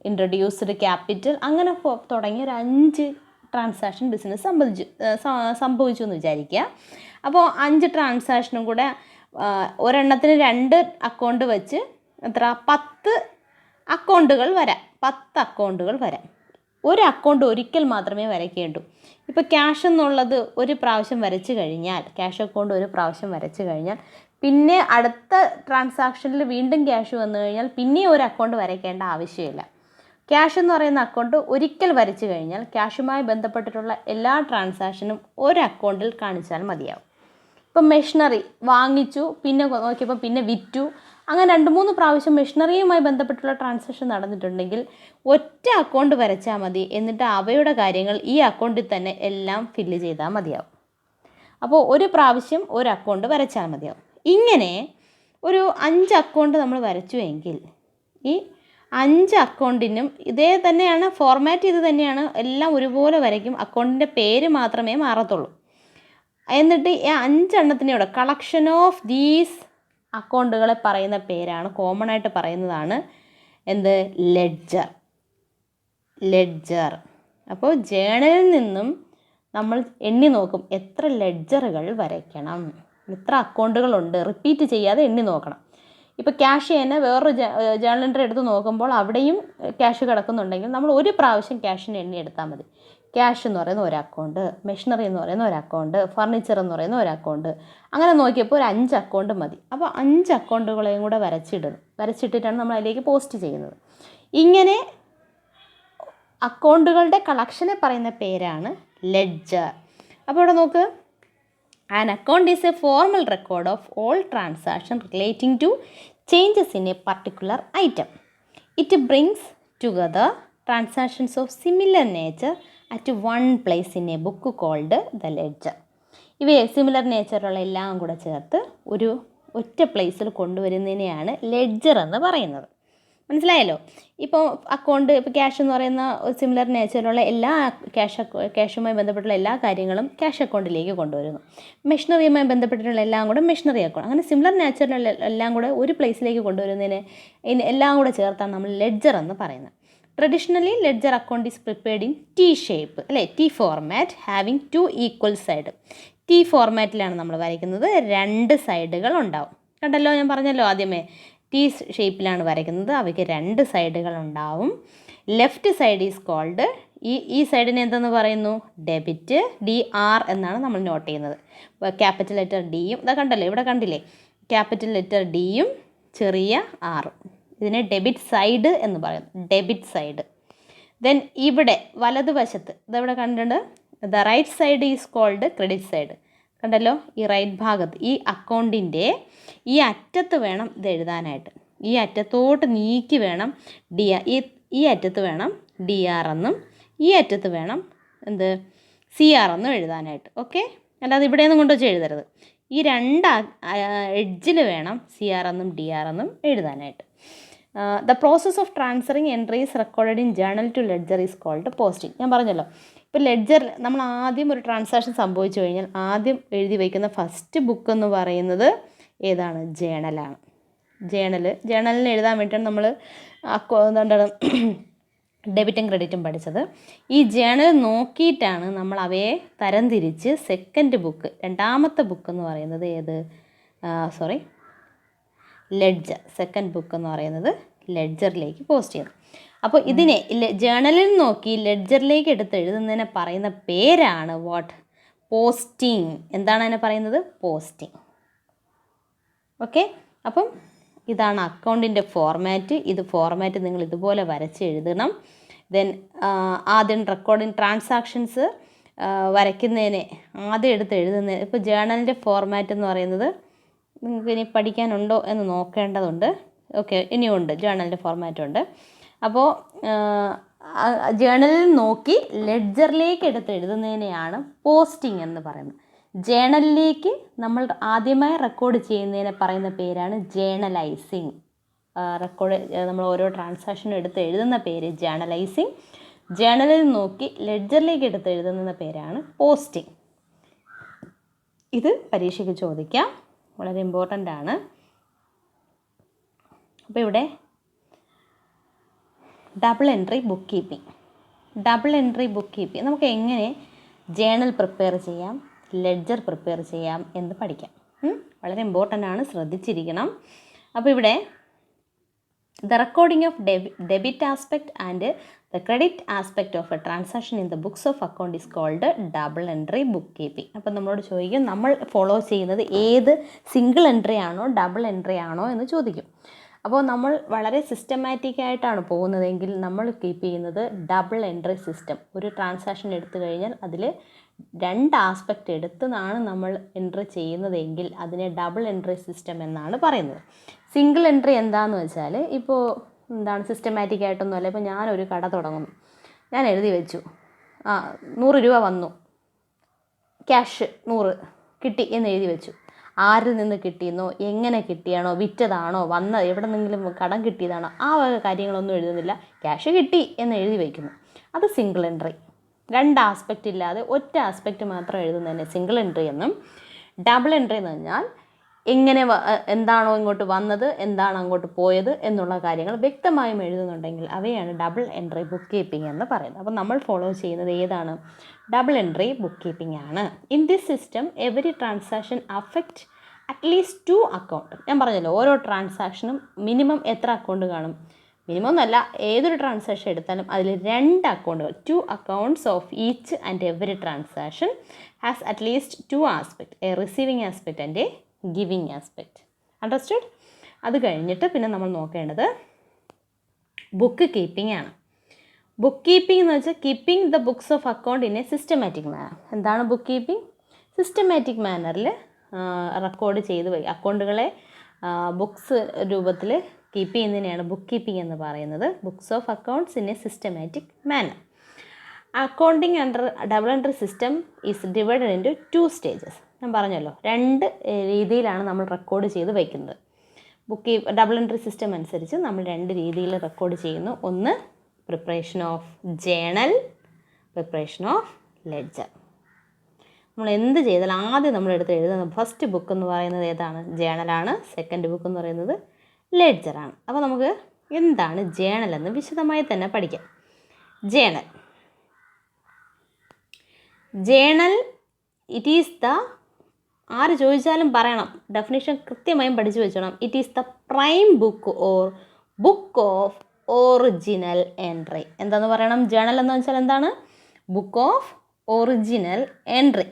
ഇൻട്രൊഡ്യൂസ്ഡ് ക്യാപിറ്റൽ, അങ്ങനെ തുടങ്ങിയ ഒരു 5 ട്രാൻസാക്ഷൻ ബിസിനസ് സംഭവിച്ചു എന്ന് വിചാരിക്കുക. അപ്പോൾ 5 ട്രാൻസാക്ഷനും കൂടെ ഒരെണ്ണത്തിന് 2 അക്കൗണ്ട് വെച്ച് 10 അക്കൗണ്ടുകൾ വരാം. 10 അക്കൗണ്ടുകൾ വരാം. ഒരു അക്കൗണ്ട് ഒരിക്കൽ മാത്രമേ വരയ്ക്കേണ്ടൂ. ഇപ്പോൾ ക്യാഷ് എന്നുള്ളത് ഒരു പ്രാവശ്യം വരച്ച് കഴിഞ്ഞാൽ, ക്യാഷ് അക്കൗണ്ട് ഒരു പ്രാവശ്യം വരച്ച് കഴിഞ്ഞാൽ പിന്നെ അടുത്ത ട്രാൻസാക്ഷനിൽ വീണ്ടും ക്യാഷ് വന്നു കഴിഞ്ഞാൽ പിന്നെ ഒരു അക്കൗണ്ട് വരയ്ക്കേണ്ട ആവശ്യമില്ല. ക്യാഷ് എന്ന് പറയുന്ന അക്കൗണ്ട് ഒരിക്കൽ വരച്ച് കഴിഞ്ഞാൽ ക്യാഷുമായി ബന്ധപ്പെട്ടിട്ടുള്ള എല്ലാ ട്രാൻസാക്ഷനും ഒരു അക്കൗണ്ടിൽ കാണിച്ചാൽ മതിയാവും. ഇപ്പം മെഷീനറി വാങ്ങിച്ചു, പിന്നെ നോക്കിയപ്പോൾ പിന്നെ വിറ്റു, അങ്ങനെ 2-3 പ്രാവശ്യം മെഷീനറിയുമായി ബന്ധപ്പെട്ടുള്ള ട്രാൻസാക്ഷൻ നടന്നിട്ടുണ്ടെങ്കിൽ ഒറ്റ അക്കൗണ്ട് വരച്ചാൽ മതി. എന്നിട്ട് അവയുടെ കാര്യങ്ങൾ ഈ അക്കൗണ്ടിൽ തന്നെ എല്ലാം ഫില്ല് ചെയ്താൽ മതിയാവും. അപ്പോൾ ഒരു പ്രാവശ്യം ഒരു അക്കൗണ്ട് വരച്ചാൽ മതിയാവും. ഇങ്ങനെ ഒരു 5 അക്കൗണ്ട് നമ്മൾ വരച്ചു എങ്കിൽ ഈ 5 അക്കൗണ്ടിനും ഇതേ തന്നെയാണ് ഫോർമാറ്റ്, ഇത് തന്നെയാണ്, എല്ലാം ഒരുപോലെ വരയ്ക്കും. അക്കൗണ്ടിൻ്റെ പേര് മാത്രമേ മാറത്തുള്ളൂ. എന്നിട്ട് ഈ 5 എണ്ണത്തിനോട് കളക്ഷൻ ഓഫ് ദീസ് അക്കൗണ്ടുകളെ പറയുന്ന പേരാണ്, കോമൺ ആയിട്ട് പറയുന്നതാണ് എന്ത്? ലെഡ്ജർ. അപ്പോൾ ജേണലിൽ നിന്നും നമ്മൾ എണ്ണി നോക്കും എത്ര ലെഡ്ജറുകൾ വരയ്ക്കണം, എത്ര അക്കൗണ്ടുകളുണ്ട്, റിപ്പീറ്റ് ചെയ്യാതെ എണ്ണി നോക്കണം. ഇപ്പോൾ ക്യാഷ് തന്നെ വേറൊരു ജേണൽ എൻട്രി എടുത്ത് നോക്കുമ്പോൾ അവിടെയും ക്യാഷ് കിടക്കുന്നുണ്ടെങ്കിൽ നമ്മൾ ഒരു പ്രാവശ്യം ക്യാഷിന് എണ്ണി എടുത്താൽ മതി. ക്യാഷ് എന്ന് പറയുന്ന ഒരു അക്കൗണ്ട്, മെഷീനറി എന്ന് പറയുന്ന ഒരു അക്കൗണ്ട്, ഫർണിച്ചർ എന്ന് പറയുന്ന ഒരു അക്കൗണ്ട്, അങ്ങനെ നോക്കിയപ്പോൾ ഒരു 5 അക്കൗണ്ട് മതി. അപ്പോൾ 5 അക്കൗണ്ടുകളെയും കൂടെ വരച്ചിട്ടിട്ടാണ് നമ്മൾ അതിലേക്ക് പോസ്റ്റ് ചെയ്യുന്നത്. ഇങ്ങനെ അക്കൗണ്ടുകളുടെ കളക്ഷനെ പറയുന്ന പേരാണ് ലെഡ്ജർ. അപ്പോൾ ഇവിടെ നോക്ക്, an account is a formal record of all transaction relating to changes in a particular item. It brings together transactions of similar nature at one place in a book called the ledger. ഇവയെ similar നേച്ചറുള്ള എല്ലാം കൂടെ ചേർത്ത് ഒരു ഒറ്റ പ്ലേസിൽ കൊണ്ടുവരുന്നതിനെയാണ് ledger എന്ന് പറയുന്നത്. മനസ്സിലായല്ലോ? ഇപ്പോൾ അക്കൗണ്ട്, ഇപ്പോൾ ക്യാഷ് എന്ന് പറയുന്ന സിമിലർ നേച്ചറിലുള്ള എല്ലാ ക്യാഷുമായി ബന്ധപ്പെട്ടുള്ള എല്ലാ കാര്യങ്ങളും ക്യാഷ് അക്കൗണ്ടിലേക്ക് കൊണ്ടുവരുന്നു. മെഷീനറിയുമായി ബന്ധപ്പെട്ടിട്ടുള്ള എല്ലാം കൂടെ മെഷീനറി അക്കൗണ്ട്, അങ്ങനെ സിമിലർ നേച്ചറിലുള്ള എല്ലാം കൂടെ ഒരു പ്ലേസിലേക്ക് കൊണ്ടുവരുന്നതിന് എല്ലാം കൂടെ ചേർത്താണ് നമ്മൾ ലെഡ്ജർ എന്ന് പറയുന്നത്. Traditionally ledger account is prepared in T shape, അല്ലേ, T format having 2 equal side. T ഫോർമാറ്റിലാണ് നമ്മൾ വരയ്ക്കുന്നത്, 2 സൈഡുകൾ ഉണ്ടാവും. കണ്ടല്ലോ, ഞാൻ പറഞ്ഞല്ലോ ആദ്യമേ, ടി ഷേപ്പിലാണ് വരയ്ക്കുന്നത്, അവയ്ക്ക് 2 സൈഡുകൾ ഉണ്ടാവും. ലെഫ്റ്റ് സൈഡ് ഈസ് കോൾഡ്, ഈ സൈഡിനെ എന്തെന്ന് പറയുന്നു? ഡെബിറ്റ്, DR എന്നാണ് നമ്മൾ നോട്ട് ചെയ്യുന്നത്. ക്യാപിറ്റൽ ലെറ്റർ ഡിയും, ഇതാ കണ്ടല്ലോ, ഇവിടെ കണ്ടില്ലേ, ക്യാപിറ്റൽ ലെറ്റർ ഡിയും ചെറിയ ആറും, ഇതിനെ ഡെബിറ്റ് സൈഡ് എന്ന് പറയുന്നു, ഡെബിറ്റ് സൈഡ്. ദെൻ ഇവിടെ വലതുവശത്ത് ഇതെവിടെ കണ്ടിട്ടുണ്ട്, the right side is called credit side. കണ്ടല്ലോ, ഈ റൈറ്റ് ഭാഗത്ത് ഈ അക്കൗണ്ടിൻ്റെ ഈ അറ്റത്ത് വേണം ഇത് എഴുതാനായിട്ട്, ഈ അറ്റത്തോട്ട് നീക്കി വേണം ഈ അറ്റത്ത് വേണം DR എന്നും ഈ അറ്റത്ത് വേണം എന്ത് CR എന്നും എഴുതാനായിട്ട്. ഓക്കെ, അല്ലാതെ ഇവിടെയൊന്നും കൊണ്ടുവച്ച് എഴുതരുത്. ഈ 2 എഡ്ജിൽ വേണം CR എന്നും DR എന്നും എഴുതാനായിട്ട്. The process of transferring entries recorded in journal to ledger is called posting. ഞാൻ പറഞ്ഞല്ലോ, ഇപ്പോൾ ലെഡ്ജർ നമ്മൾ ആദ്യം ഒരു ട്രാൻസാക്ഷൻ സംഭവിച്ചു കഴിഞ്ഞാൽ ആദ്യം എഴുതി വയ്ക്കുന്ന ഫസ്റ്റ് ബുക്ക് എന്ന് പറയുന്നത് ഏതാണ്? ജേണലാണ്. ജേണലിന് എഴുതാൻ വേണ്ടിയിട്ടാണ് നമ്മൾ എന്താണ് ഡെബിറ്റും ക്രെഡിറ്റും പഠിച്ചത്. ഈ ജേണൽ നോക്കിയിട്ടാണ് നമ്മൾ അവയെ തരംതിരിച്ച് സെക്കൻഡ് ബുക്ക്, രണ്ടാമത്തെ ബുക്ക് എന്ന് പറയുന്നത് ലെഡ്ജർ, സെക്കൻഡ് ബുക്ക് എന്ന് പറയുന്നത് ലെഡ്ജറിലേക്ക് പോസ്റ്റ് ചെയ്യുന്നു. അപ്പോൾ ഇതിനെ ജേണലിൽ നോക്കി ലെഡ്ജറിലേക്ക് എടുത്ത് എഴുതുന്നതിനെ പറയുന്ന പേരാണ് പോസ്റ്റിംഗ്. എന്താണ് അതിനെ പറയുന്നത്? പോസ്റ്റിംഗ്. ഓക്കെ, അപ്പം ഇതാണ് അക്കൗണ്ടിൻ്റെ ഫോർമാറ്റ്. ഇത് ഫോർമാറ്റ് നിങ്ങൾ ഇതുപോലെ വരച്ച് എഴുതണം. ദെൻ ആദ്യം റെക്കോർഡിങ് ട്രാൻസാക്ഷൻസ് വരയ്ക്കുന്നതിനെ ആദ്യം എടുത്ത് എഴുതുന്നതിന്, ഇപ്പോൾ ജേണലിൻ്റെ ഫോർമാറ്റ് എന്ന് പറയുന്നത് നിങ്ങൾക്ക് ഇനി പഠിക്കാനുണ്ടോ എന്ന് നോക്കേണ്ടതുണ്ട്. ഓക്കെ, ഇനിയുണ്ട്, ജേണലിൻ്റെ ഫോർമാറ്റ് ഉണ്ട്. അപ്പോൾ ജേണലിൽ നോക്കി ലെഡ്ജറിലേക്ക് എടുത്ത് എഴുതുന്നതിനെയാണ് പോസ്റ്റിംഗ് എന്ന് പറയുന്നത്. ജേണലിലേക്ക് നമ്മൾ ആദ്യമായി റെക്കോർഡ് ചെയ്യുന്നതിനെ പറയുന്ന പേരാണ് ജേണലൈസിങ്. നമ്മൾ ഓരോ ട്രാൻസാക്ഷനും എടുത്ത് എഴുതുന്ന പേര് ജേണലൈസിങ്. ജേണലിൽ നോക്കി ലെഡ്ജറിലേക്ക് എടുത്ത് എഴുതുന്ന പേരാണ് പോസ്റ്റിംഗ്. ഇത് പരീക്ഷയ്ക്ക് ചോദിക്കാം, വളരെ ഇമ്പോർട്ടൻ്റ് ആണ്. അപ്പോൾ ഇവിടെ ഡബിൾ എൻട്രി ബുക്ക് കീപ്പിംഗ് നമുക്ക് എങ്ങനെ ജേണൽ പ്രിപ്പയർ ചെയ്യാം, ലെഡ്ജർ പ്രിപ്പയർ ചെയ്യാം എന്ന് പഠിക്കാം. വളരെ ഇമ്പോർട്ടൻ്റ് ആണ്, ശ്രദ്ധിച്ചിരിക്കണം. അപ്പോൾ ഇവിടെ the recording of debit aspect and the credit aspect of a transaction in the books of account is called double entry book keeping. അപ്പോൾ നമ്മളോട് ചോദിക്കും, നമ്മൾ ഫോളോ ചെയ്യുന്നത് ഏത് സിംഗിൾ എൻട്രി ആണോ ഡബിൾ എൻട്രി ആണോ എന്ന് ചോദിക്കും. അപ്പോൾ നമ്മൾ വളരെ സിസ്റ്റമാറ്റിക്കായിട്ടാണ് പോകുന്നതെങ്കിൽ നമ്മൾ കീപ്പ് ചെയ്യുന്നത് ഡബിൾ എൻട്രി സിസ്റ്റം. ഒരു ട്രാൻസാക്ഷൻ എടുത്തു കഴിഞ്ഞാൽ അതിൽ 2 ആസ്പെക്റ്റ് എടുത്താണ് നമ്മൾ എൻട്രി ചെയ്യുന്നതെങ്കിൽ അതിനെ ഡബിൾ എൻട്രി സിസ്റ്റം എന്നാണ് പറയുന്നത്. സിംഗിൾ എൻട്രി എന്താണെന്ന് വെച്ചാൽ, ഇപ്പോൾ സിസ്റ്റമാറ്റിക് ആയിട്ടൊന്നുമല്ല. ഇപ്പോൾ ഞാനൊരു കട തുടങ്ങുന്നു, ഞാൻ എഴുതി വെച്ചു 100 രൂപ വന്നു, ക്യാഷ് 100 കിട്ടി എന്ന് എഴുതി വെച്ചു. ആരിൽ നിന്ന് കിട്ടിയെന്നോ, എങ്ങനെ കിട്ടിയാണോ, വിറ്റതാണോ, എവിടെ നിന്നെങ്കിലും കടം കിട്ടിയതാണോ, ആ വക കാര്യങ്ങളൊന്നും എഴുതുന്നില്ല. ക്യാഷ് കിട്ടി എന്ന് എഴുതി വയ്ക്കുന്നു. അത് സിംഗിൾ എൻട്രി. 2 ആസ്പെക്റ്റ് ഇല്ലാതെ ഒറ്റ ആസ്പെക്റ്റ് മാത്രം എഴുതുന്നതിനെ സിംഗിൾ എൻട്രി എന്നും, ഡബിൾ എൻട്രി എന്ന് പറഞ്ഞാൽ എങ്ങനെ എന്താണോ ഇങ്ങോട്ട് വന്നത്, എന്താണ് അങ്ങോട്ട് പോയത് എന്നുള്ള കാര്യങ്ങൾ വ്യക്തമായും എഴുതുന്നുണ്ടെങ്കിൽ അവയാണ് ഡബിൾ എൻട്രി ബുക്ക് കീപ്പിംഗ് എന്ന് പറയുന്നത്. അപ്പോൾ നമ്മൾ ഫോളോ ചെയ്യുന്നത് ഏതാണ്? ഡബിൾ എൻട്രി ബുക്ക് കീപ്പിംഗ് ആണ്. In this system every transaction affect at least 2 account. ഞാൻ പറഞ്ഞല്ലോ, ഓരോ ട്രാൻസാക്ഷനും മിനിമം എത്ര അക്കൗണ്ട് കാണും? മിനിമം എന്നല്ല, ഏതൊരു ട്രാൻസാക്ഷൻ എടുത്താലും അതിൽ 2 അക്കൗണ്ടുകൾ, 2 accounts of each and every transaction has at least 2 aspect, A receiving aspect and A giving aspect. Understood? അത് കഴിഞ്ഞിട്ട് പിന്നെ നമ്മൾ നോക്കേണ്ടത് ബുക്ക് കീപ്പിംഗ് ആണ്. ബുക്ക് കീപ്പിംഗ് എന്ന് വെച്ചാൽ keeping the books of account in A systematic manor. എന്താണ് ബുക്ക് കീപ്പിംഗ്? സിസ്റ്റമാറ്റിക് മാനറിൽ റെക്കോർഡ് ചെയ്ത് അക്കൗണ്ടുകളെ ബുക്സ് രൂപത്തിൽ കീപ്പ് ചെയ്യുന്നതിനെയാണ് ബുക്ക് കീപ്പിംഗ് എന്ന് പറയുന്നത്. Books of accounts in A systematic manor. Accounting under double entry system is divided into 2 stages. ഞാൻ പറഞ്ഞല്ലോ, 2 രീതിയിലാണ് നമ്മൾ record ചെയ്ത് വയ്ക്കുന്നത്. ഡബിൾ എൻട്രി സിസ്റ്റം അനുസരിച്ച് നമ്മൾ 2 രീതിയിൽ റെക്കോർഡ് ചെയ്യുന്നു. ഒന്ന് preparation of journal, preparation of ledger. നമ്മൾ എന്ത് ചെയ്താലും ആദ്യം നമ്മളെടുത്ത് എഴുതുന്ന ഫസ്റ്റ് ബുക്ക് എന്ന് പറയുന്നത് ഏതാണ്? ജേണലാണ്. സെക്കൻഡ് ബുക്ക് എന്ന് പറയുന്നത് ലെഡ്ജറാണ്. അപ്പോൾ നമുക്ക് എന്താണ് ജേണൽ എന്ന് വിശദമായി തന്നെ പഠിക്കാം. ജേണൽ ഇറ്റ് ഈസ് ദ, ആര് ചോദിച്ചാലും പറയണം, ഡെഫിനിഷൻ കൃത്യമായും പഠിച്ചു വെച്ചോണം. It is the prime book or book of original entry. എന്താന്ന് പറയണം? ജേണൽ എന്ന് വെച്ചാൽ എന്താണ്? ബുക്ക് ഓഫ് ഒറിജിനൽ എൻട്രി,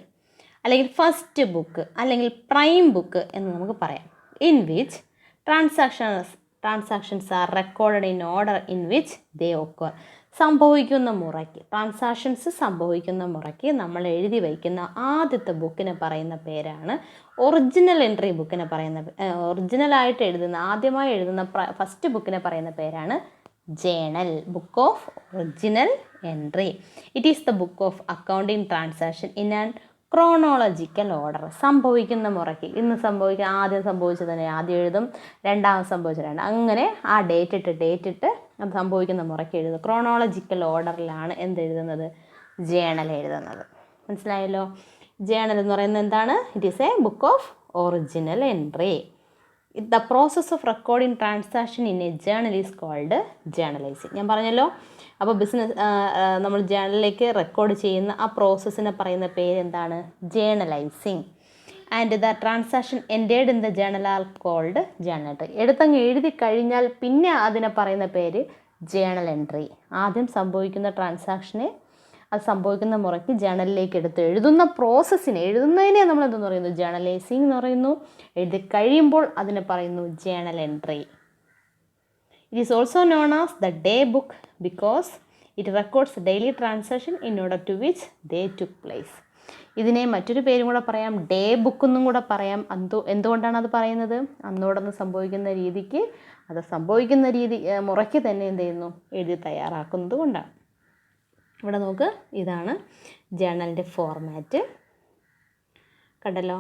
അല്ലെങ്കിൽ ഫസ്റ്റ് ബുക്ക്, അല്ലെങ്കിൽ പ്രൈം ബുക്ക് എന്ന് നമുക്ക് പറയാം. In which transactions are recorded in order in which they occur. സംഭവിക്കുന്ന മുറയ്ക്ക്, ട്രാൻസാക്ഷൻസ് സംഭവിക്കുന്ന മുറയ്ക്ക് നമ്മൾ എഴുതി വയ്ക്കുന്ന ആദ്യത്തെ ബുക്കിനെ പറയുന്ന പേരാണ് ഒറിജിനൽ എൻട്രി. ബുക്കിനെ പറയുന്ന, ഒറിജിനലായിട്ട് എഴുതുന്ന, ആദ്യമായി എഴുതുന്ന ഫസ്റ്റ് ബുക്കിനെ പറയുന്ന പേരാണ് journal, book of original entry. It is the book of accounting transaction in an chronological order. സംഭവിക്കുന്ന മുറയ്ക്ക്, ഇന്ന് ആദ്യം സംഭവിച്ചതിനെ ആദ്യം എഴുതും, രണ്ടാമത് സംഭവിച്ച അങ്ങനെ ആ ഡേറ്റ് ഇട്ട് അത് സംഭവിക്കുന്ന മുറയ്ക്ക് എഴുതും. ക്രോണോളജിക്കൽ ഓർഡറിലാണ് എന്തെഴുതുന്നത്? ജേണൽ എഴുതുന്നത്. മനസ്സിലായല്ലോ? ജേണൽ എന്ന് പറയുന്നത് എന്താണ്? It is a book of original entry. The process of recording transaction in a journal is called journalising. ഞാൻ പറഞ്ഞല്ലോ, അപ്പോൾ നമ്മൾ ജേണലിലേക്ക് റെക്കോർഡ് ചെയ്യുന്ന ആ പ്രോസസ്സിനെ പറയുന്ന പേര് എന്താണ്? Journalising. And the transaction entered in the journal are called journal entry. എടുത്തങ്ങ് എഴുതി കഴിഞ്ഞാൽ പിന്നെ അതിനെ പറയുന്ന പേര് ജേണൽ എൻട്രി. ആദ്യം സംഭവിക്കുന്ന ട്രാൻസാക്ഷനെ അത് സംഭവിക്കുന്ന മുറയ്ക്ക് ജേണലിലേക്ക് എടുത്ത് എഴുതുന്ന പ്രോസസ്സിനെ, എഴുതുന്നതിനെ നമ്മൾ എന്തെന്ന് പറയുന്നു? ജേണലൈസിങ് എന്ന് പറയുന്നു. എഴുതി കഴിയുമ്പോൾ അതിനെ പറയുന്നു journal entry. It is also known as the day book because it records daily transaction in order to which they took place. ഇതിനെ മറ്റൊരു പേരും കൂടെ പറയാം, ഡേ ബുക്ക് എന്നും കൂടെ പറയാം. എന്തുകൊണ്ടാണ് അത് പറയുന്നത്? അന്നോടൊന്ന് സംഭവിക്കുന്ന രീതിക്ക്, അത് സംഭവിക്കുന്ന മുറയ്ക്ക് തന്നെ എന്ത് ചെയ്യുന്നു? എഴുതി തയ്യാറാക്കുന്നത് കൊണ്ടാണ്. ഇവിടെ നോക്ക്, ഇതാണ് ജേണലിൻ്റെ ഫോർമാറ്റ്. കണ്ടല്ലോ,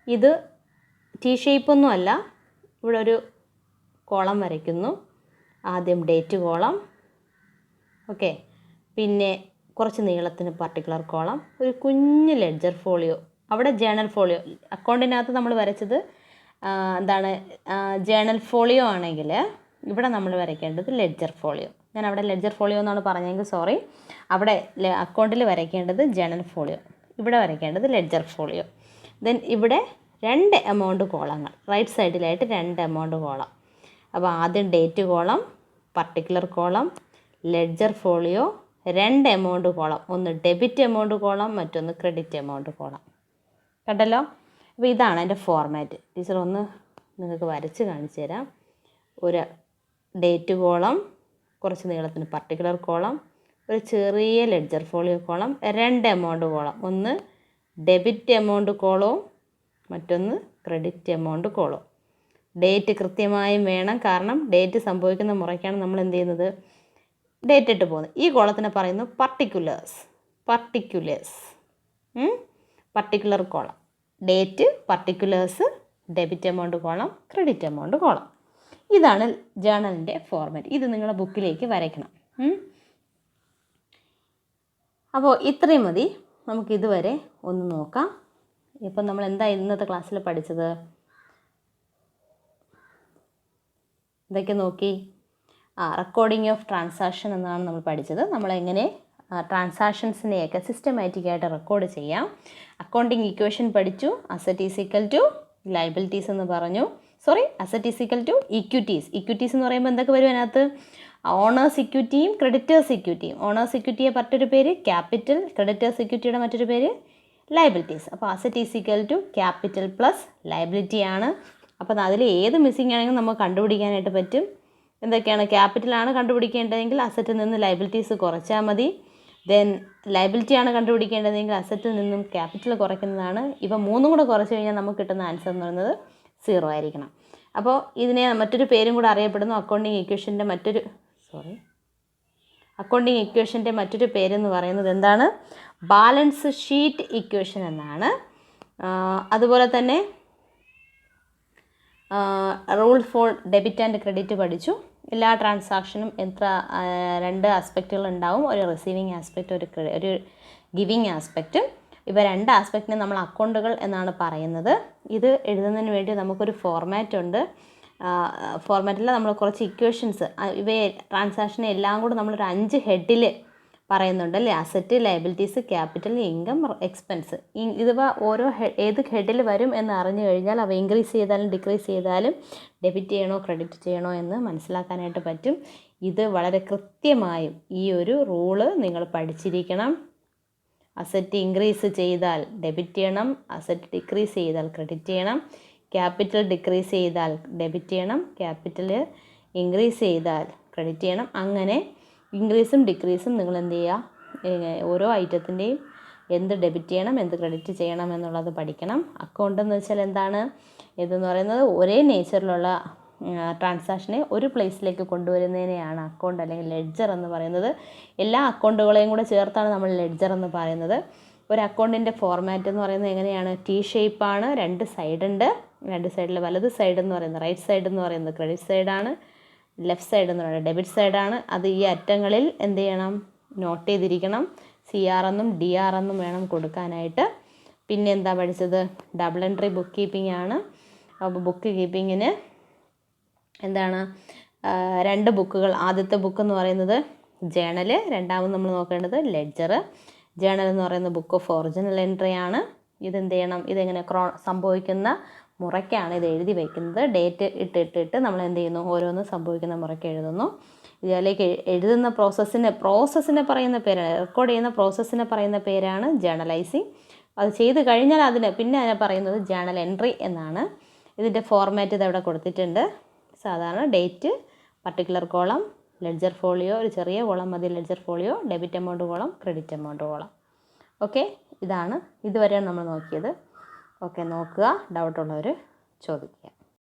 ഇത് ടി ഷേപ്പൊന്നും അല്ല. ഇവിടെ ഒരു കോളം വരയ്ക്കുന്നു. ആദ്യം ഡേറ്റ് കോളം, ഓക്കെ, പിന്നെ കുറച്ച് നീളത്തിന് പർട്ടിക്കുലർ കോളം, ഒരു കുഞ്ഞ് ലെഡ്ജർ ഫോളിയോ, അവിടെ ജേണൽ ഫോളിയോ. അക്കൗണ്ടിനകത്ത് നമ്മൾ വരച്ചത് എന്താണ്? ജേണൽ ഫോളിയോ ആണെങ്കിൽ ഇവിടെ നമ്മൾ വരയ്ക്കേണ്ടത് ലെഡ്ജർ ഫോളിയോ. ഞാൻ അവിടെ ലെഡ്ജർ ഫോളിയോ എന്നാണ് പറഞ്ഞെങ്കിൽ സോറി. അവിടെ അക്കൗണ്ടിൽ വരയ്ക്കേണ്ടത് ജേണൽ ഫോളിയോ, ഇവിടെ വരയ്ക്കേണ്ടത് ലെഡ്ജർ ഫോളിയോ. ദെൻ ഇവിടെ 2 എമൗണ്ട് കോളങ്ങൾ, റൈറ്റ് സൈഡിലായിട്ട് 2 എമൗണ്ട് കോളം. അപ്പോൾ ആദ്യം date column, particular column, ledger folio, 2 amount column. ഒന്ന് ഡെബിറ്റ് എമൗണ്ട് കോളം, മറ്റൊന്ന് ക്രെഡിറ്റ് എമൗണ്ട് കോളം. കണ്ടല്ലോ? അപ്പോൾ ഇതാണ് എൻ്റെ ഫോർമാറ്റ്. ടീച്ചർ ഒന്ന് നിങ്ങൾക്ക് വരച്ച് കാണിച്ചു തരാം. ഒരു ഡേറ്റ് കോളം, കുറച്ച് നീളത്തിന് പർട്ടിക്കുലർ കോളം, ഒരു ചെറിയ ledger folio column, 2 amount column. ഒന്ന് ഡെബിറ്റ് എമൗണ്ട് കോളവും മറ്റൊന്ന് ക്രെഡിറ്റ് എമൗണ്ട് കോളവും. ഡേറ്റ് കൃത്യമായും വേണം, കാരണം ഡേറ്റ് സംഭവിക്കുന്ന മുറയ്ക്കാണ് നമ്മൾ എന്ത് ചെയ്യുന്നത്? ഡേറ്റ് ഇട്ട് പോകുന്നത്. ഈ കോളത്തിനെ പറയുന്നു particulars. Particular column, date, particulars, debit amount column, credit amount column. ഇതാണ് ജേണലിൻ്റെ ഫോർമാറ്റ്. ഇത് നിങ്ങളുടെ ബുക്കിലേക്ക് വരയ്ക്കണം. അപ്പോൾ ഇത്രയും മതി. നമുക്കിതുവരെ ഒന്ന് നോക്കാം. ഇപ്പം നമ്മൾ എന്താ ഇന്നത്തെ ക്ലാസ്സിൽ പഠിച്ചത്? ഇതൊക്കെ നോക്കി. റെക്കോർഡിംഗ് ഓഫ് ട്രാൻസാക്ഷൻ എന്നാണ് നമ്മൾ പഠിച്ചത്. നമ്മളെങ്ങനെ ട്രാൻസാക്ഷൻസിനെയൊക്കെ സിസ്റ്റമാറ്റിക്കായിട്ട് റെക്കോർഡ് ചെയ്യാം. അക്കൗണ്ടിങ് ഇക്വേഷൻ പഠിച്ചു. Asset is equal to liabilities എന്ന് പറഞ്ഞു. Asset is equal to equities. Equities എന്ന് പറയുമ്പോൾ എന്തൊക്കെ വരും അതിനകത്ത്? ഓണേഴ്സ് ഇക്വിറ്റിയും ക്രെഡിറ്റേഴ്സ് ഇക്വിറ്റിയും. ഓണേഴ്സ് ഇക്വിറ്റിയെ മറ്റൊരു പേര് ക്യാപിറ്റൽ, ക്രെഡിറ്റേഴ്സ് ഇക്വിറ്റിയുടെ മറ്റൊരു പേര് ലയബിലിറ്റീസ്. അപ്പോൾ asset is equal to capital plus liability ആണ്. അപ്പോൾ അതിൽ ഏത് മിസ്സിംഗ് ആണെങ്കിലും നമുക്ക് കണ്ടുപിടിക്കാനായിട്ട് പറ്റും. എന്തൊക്കെയാണ്? ക്യാപിറ്റലാണ് കണ്ടുപിടിക്കേണ്ടതെങ്കിൽ അസറ്റിൽ നിന്ന് ലയബിലിറ്റീസ് കുറച്ചാൽ മതി. ദെൻ ലയബിലിറ്റിയാണ് കണ്ടുപിടിക്കേണ്ടതെങ്കിൽ അസറ്റിൽ നിന്നും ക്യാപിറ്റൽ കുറയ്ക്കുന്നതാണ്. ഇവ മൂന്നും കൂടെ കുറച്ച് കഴിഞ്ഞാൽ നമുക്ക് കിട്ടുന്ന ആൻസർ എന്ന് പറയുന്നത് 0 ആയിരിക്കണം. അപ്പോൾ ഇതിനെ മറ്റൊരു പേരും കൂടെ അറിയപ്പെടുന്നു. അക്കൗണ്ടിങ് ഇക്വേഷൻ്റെ മറ്റൊരു പേരെന്ന് പറയുന്നത് എന്താണ്? ബാലൻസ് ഷീറ്റ് ഇക്വേഷൻ എന്നാണ്. അതുപോലെ തന്നെ rule for debit and credit പഠിച്ചു. എല്ലാ ട്രാൻസാക്ഷനും രണ്ട് ആസ്പെക്റ്റുകൾ ഉണ്ടാവും. ഒരു റിസീവിങ് ആസ്പെക്റ്റ്, ഒരു ഗിവിങ് ആസ്പെക്റ്റ്. ഇവ രണ്ട് ആസ്പെക്റ്റിനെ നമ്മൾ അക്കൗണ്ടുകൾ എന്നാണ് പറയുന്നത്. ഇത് എഴുതുന്നതിന് വേണ്ടി നമുക്കൊരു ഫോർമാറ്റ് ഉണ്ട്. ഫോർമാറ്റിൽ നമ്മൾ കുറച്ച് ഇക്വേഷൻസ്, ഇവയെ ട്രാൻസാക്ഷനെ എല്ലാം കൂടെ നമ്മളൊരു 5 ഹെഡിൽ പറയുന്നുണ്ട് അല്ലേ? Asset, liabilities, capital, income, expense. ഇതിവ ഓരോ ഏത് ഹെഡിൽ വരും എന്ന് അറിഞ്ഞു കഴിഞ്ഞാൽ അവ ഇൻക്രീസ് ചെയ്താലും ഡിക്രീസ് ചെയ്താലും ഡെബിറ്റ് ചെയ്യണോ ക്രെഡിറ്റ് ചെയ്യണോ എന്ന് മനസ്സിലാക്കാനായിട്ട് പറ്റും. ഇത് വളരെ കൃത്യമായും ഈ ഒരു റൂള് നിങ്ങൾ പഠിച്ചിരിക്കണം. അസറ്റ് ഇൻക്രീസ് ചെയ്താൽ ഡെബിറ്റ് ചെയ്യണം, അസറ്റ് ഡിക്രീസ് ചെയ്താൽ ക്രെഡിറ്റ് ചെയ്യണം, ക്യാപിറ്റൽ ഡിക്രീസ് ചെയ്താൽ ഡെബിറ്റ് ചെയ്യണം, ക്യാപിറ്റൽ ഇൻക്രീസ് ചെയ്താൽ ക്രെഡിറ്റ് ചെയ്യണം. അങ്ങനെ ഇൻക്രീസും ഡിക്രീസും നിങ്ങൾ എന്ത് ചെയ്യുക? ഓരോ ഐറ്റത്തിൻ്റെയും എന്ത് ഡെബിറ്റ് ചെയ്യണം, എന്ത് ക്രെഡിറ്റ് ചെയ്യണം എന്നുള്ളത് പഠിക്കണം. അക്കൗണ്ട് എന്ന് വെച്ചാൽ എന്താണ്? ഇതെന്ന് പറയുന്നത് ഒരേ നേച്ചറിലുള്ള ട്രാൻസാക്ഷനെ ഒരു പ്ലേസിലേക്ക് കൊണ്ടുവരുന്നതിനെയാണ് അക്കൗണ്ട് അല്ലെങ്കിൽ ലെഡ്ജർ എന്ന് പറയുന്നത്. എല്ലാ അക്കൗണ്ടുകളെയും കൂടെ ചേർത്താണ് നമ്മൾ ലെഡ്ജർ എന്ന് പറയുന്നത്. ഒരു അക്കൗണ്ടിൻ്റെ ഫോർമാറ്റ് എന്ന് പറയുന്നത് എങ്ങനെയാണ്? T ഷേപ്പാണ്. 2 സൈഡുണ്ട്. 2 സൈഡിൽ വലത് സൈഡ് എന്ന് പറയുന്നത്, റൈറ്റ് സൈഡ് എന്ന് പറയുന്നത് ക്രെഡിറ്റ് സൈഡാണ്. ലെഫ്റ്റ് സൈഡ് എന്ന് പറയുന്നത് ഡെബിറ്റ് സൈഡാണ്. അത് ഈ അറ്റങ്ങളിൽ എന്ത് ചെയ്യണം? നോട്ട് ചെയ്തിരിക്കണം. CR എന്നും DR എന്നും വേണം കൊടുക്കാനായിട്ട്. പിന്നെ എന്താ പഠിച്ചത്? ഡബിൾ എൻട്രി ബുക്ക് കീപ്പിംഗ് ആണ്. അപ്പോൾ ബുക്ക് കീപ്പിങ്ങിന് എന്താണ്? 2 ബുക്കുകൾ. ആദ്യത്തെ ബുക്ക് എന്ന് പറയുന്നത് ജേണൽ, രണ്ടാമത് നമ്മൾ നോക്കേണ്ടത് ലെഡ്ജർ. ജേണൽ എന്ന് പറയുന്നത് ബുക്ക് ഓഫ് ഒറിജിനൽ എൻട്രി ആണ്. ഇതെന്ത് ചെയ്യണം? ഇതെങ്ങനെ സംഭവിക്കുന്ന മുറയ്ക്കാണ് ഇത് എഴുതി വയ്ക്കുന്നത്. ഡേറ്റ് ഇട്ടിട്ട് നമ്മൾ എന്ത് ചെയ്യുന്നു? ഓരോന്ന് സംഭവിക്കുന്ന മുറയ്ക്ക് എഴുതുന്നു. ഇതിലേക്ക് എഴുതുന്ന പ്രോസസ്സിനെ പറയുന്ന പേരാണ്, റെക്കോർഡ് ചെയ്യുന്ന പ്രോസസ്സിനെ പറയുന്ന പേരാണ് ജേണലൈസിങ്. അത് ചെയ്ത് കഴിഞ്ഞാൽ അതിനെ പറയുന്നത് ജേണൽ എൻട്രി എന്നാണ്. ഇതിൻ്റെ ഫോർമാറ്റ് ഇതവിടെ കൊടുത്തിട്ടുണ്ട്. സാധാരണ date, particular column, ledger folio, ഒരു ചെറിയ കോളം മതി ledger folio, debit amount column, credit amount column. Okay, ഇതാണ് ഇതുവരെയാണ് നമ്മൾ നോക്കിയത്. ഓക്കെ, നോക്കുക. ഡൗട്ടുള്ളവർ ചോദിക്കുക.